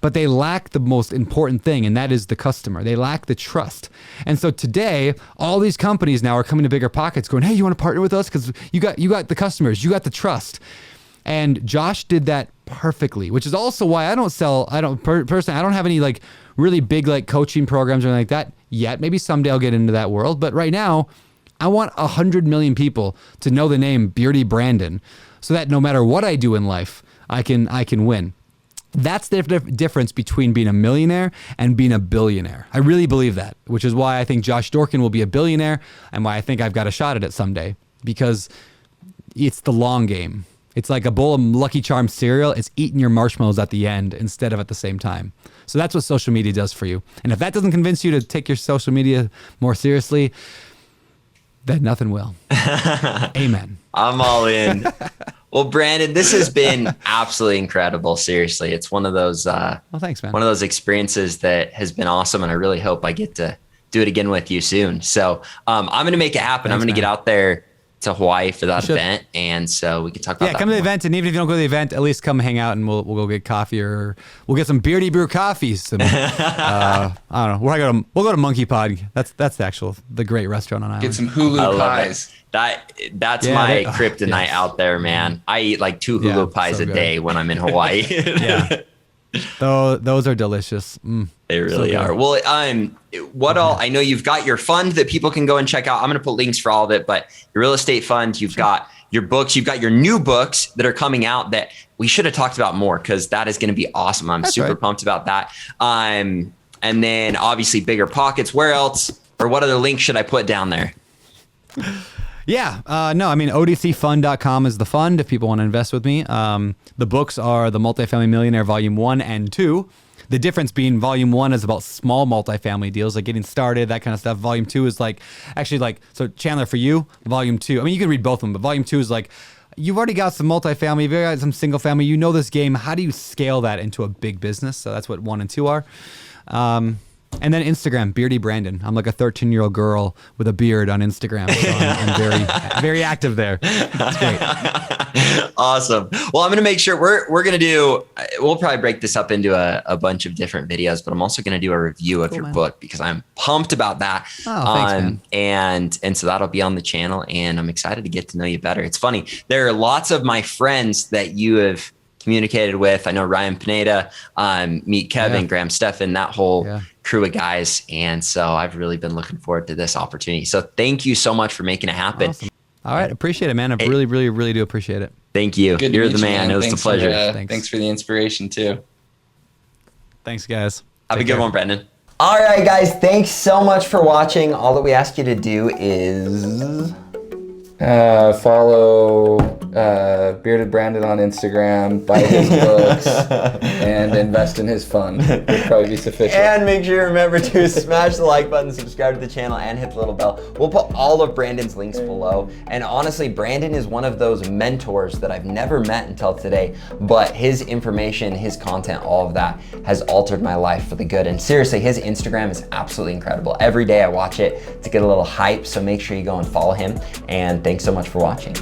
but they lack the most important thing, and that is the customer. They lack the trust. And so today, all these companies now are coming to Bigger Pockets going, hey, you want to partner with us? Because you got the customers, you got the trust. And Josh did that perfectly, which is also why I don't have any like really big like coaching programs or anything like that yet. Maybe someday I'll get into that world. But right now, I want 100 million people to know the name Beardy Brandon so that no matter what I do in life, I can win. That's the difference between being a millionaire and being a billionaire. I really believe that, which is why I think Josh Dorkin will be a billionaire and why I think I've got a shot at it someday, because it's the long game. It's like a bowl of Lucky Charms cereal. It's eating your marshmallows at the end instead of at the same time. So that's what social media does for you. And if that doesn't convince you to take your social media more seriously, then nothing will. Amen. I'm all in. Well, Brandon, this has been absolutely incredible. Seriously, it's one of those Well, thanks, man. one of those experiences that has been awesome, and I really hope I get to do it again with you soon. So I'm going to make it happen. I'm going to get out there to Hawaii for that event, and so we can talk about that. Yeah, come to the event, and even if you don't go to the event, at least come hang out, and we'll go get coffee, or we'll get some Beardy Brew coffees. I don't know. We'll go to Monkey Pod. That's the great restaurant on island. Get some Hulu pies. That's my kryptonite out there, man. I eat like 2 Hulu pies a day when I'm in Hawaii. Yeah. Those are delicious. They really are. Well, I know you've got your fund that people can go and check out. I'm going to put links for all of it, but your real estate fund, you've got your books, you've got your new books that are coming out that we should have talked about more, because that is going to be awesome. I'm super pumped about that. And then obviously Bigger Pockets. Where else, or what other links should I put down there? Yeah. ODCfund.com is the fund if people want to invest with me. The books are The Multifamily Millionaire Volume 1 and 2. The difference being Volume 1 is about small multifamily deals, like getting started, that kind of stuff. Volume 2 is so Chandler, for you, Volume 2, I mean, you can read both of them, but Volume 2 is like, you've already got some multifamily, you've already got some single family, you know this game. How do you scale that into a big business? So that's what 1 and 2 are. And then Instagram, Beardy Brandon. I'm like a 13-year-old girl with a beard on Instagram. So I'm very, very active there. It's great. Awesome. Well, I'm going to make sure we'll probably break this up into a bunch of different videos, but I'm also going to do a review of your book, because I'm pumped about that. Oh, thanks, man. And so that'll be on the channel, and I'm excited to get to know you better. It's funny. There are lots of my friends that you have communicated with. I know Ryan Pineda, meet Kevin, Graham Stephan, that whole crew of guys. And so I've really been looking forward to this opportunity. So thank you so much for making it happen. Awesome. All right. Appreciate it, man. I really, really, really do appreciate it. Thank you. Good You're the man. It was a pleasure. Thanks for the inspiration too. Thanks, guys. Have a good one, Brendan. All right, guys. Thanks so much for watching. All that we ask you to do is follow Bearded Brandon on Instagram, buy his books, and invest in his fund. Would probably be sufficient. And make sure you remember to smash the like button, subscribe to the channel, and hit the little bell. We'll put all of Brandon's links below. And honestly, Brandon is one of those mentors that I've never met until today, but his information, his content, all of that has altered my life for the good. And seriously, his Instagram is absolutely incredible. Every day I watch it to get a little hype, so make sure you go and follow him. And thanks so much for watching.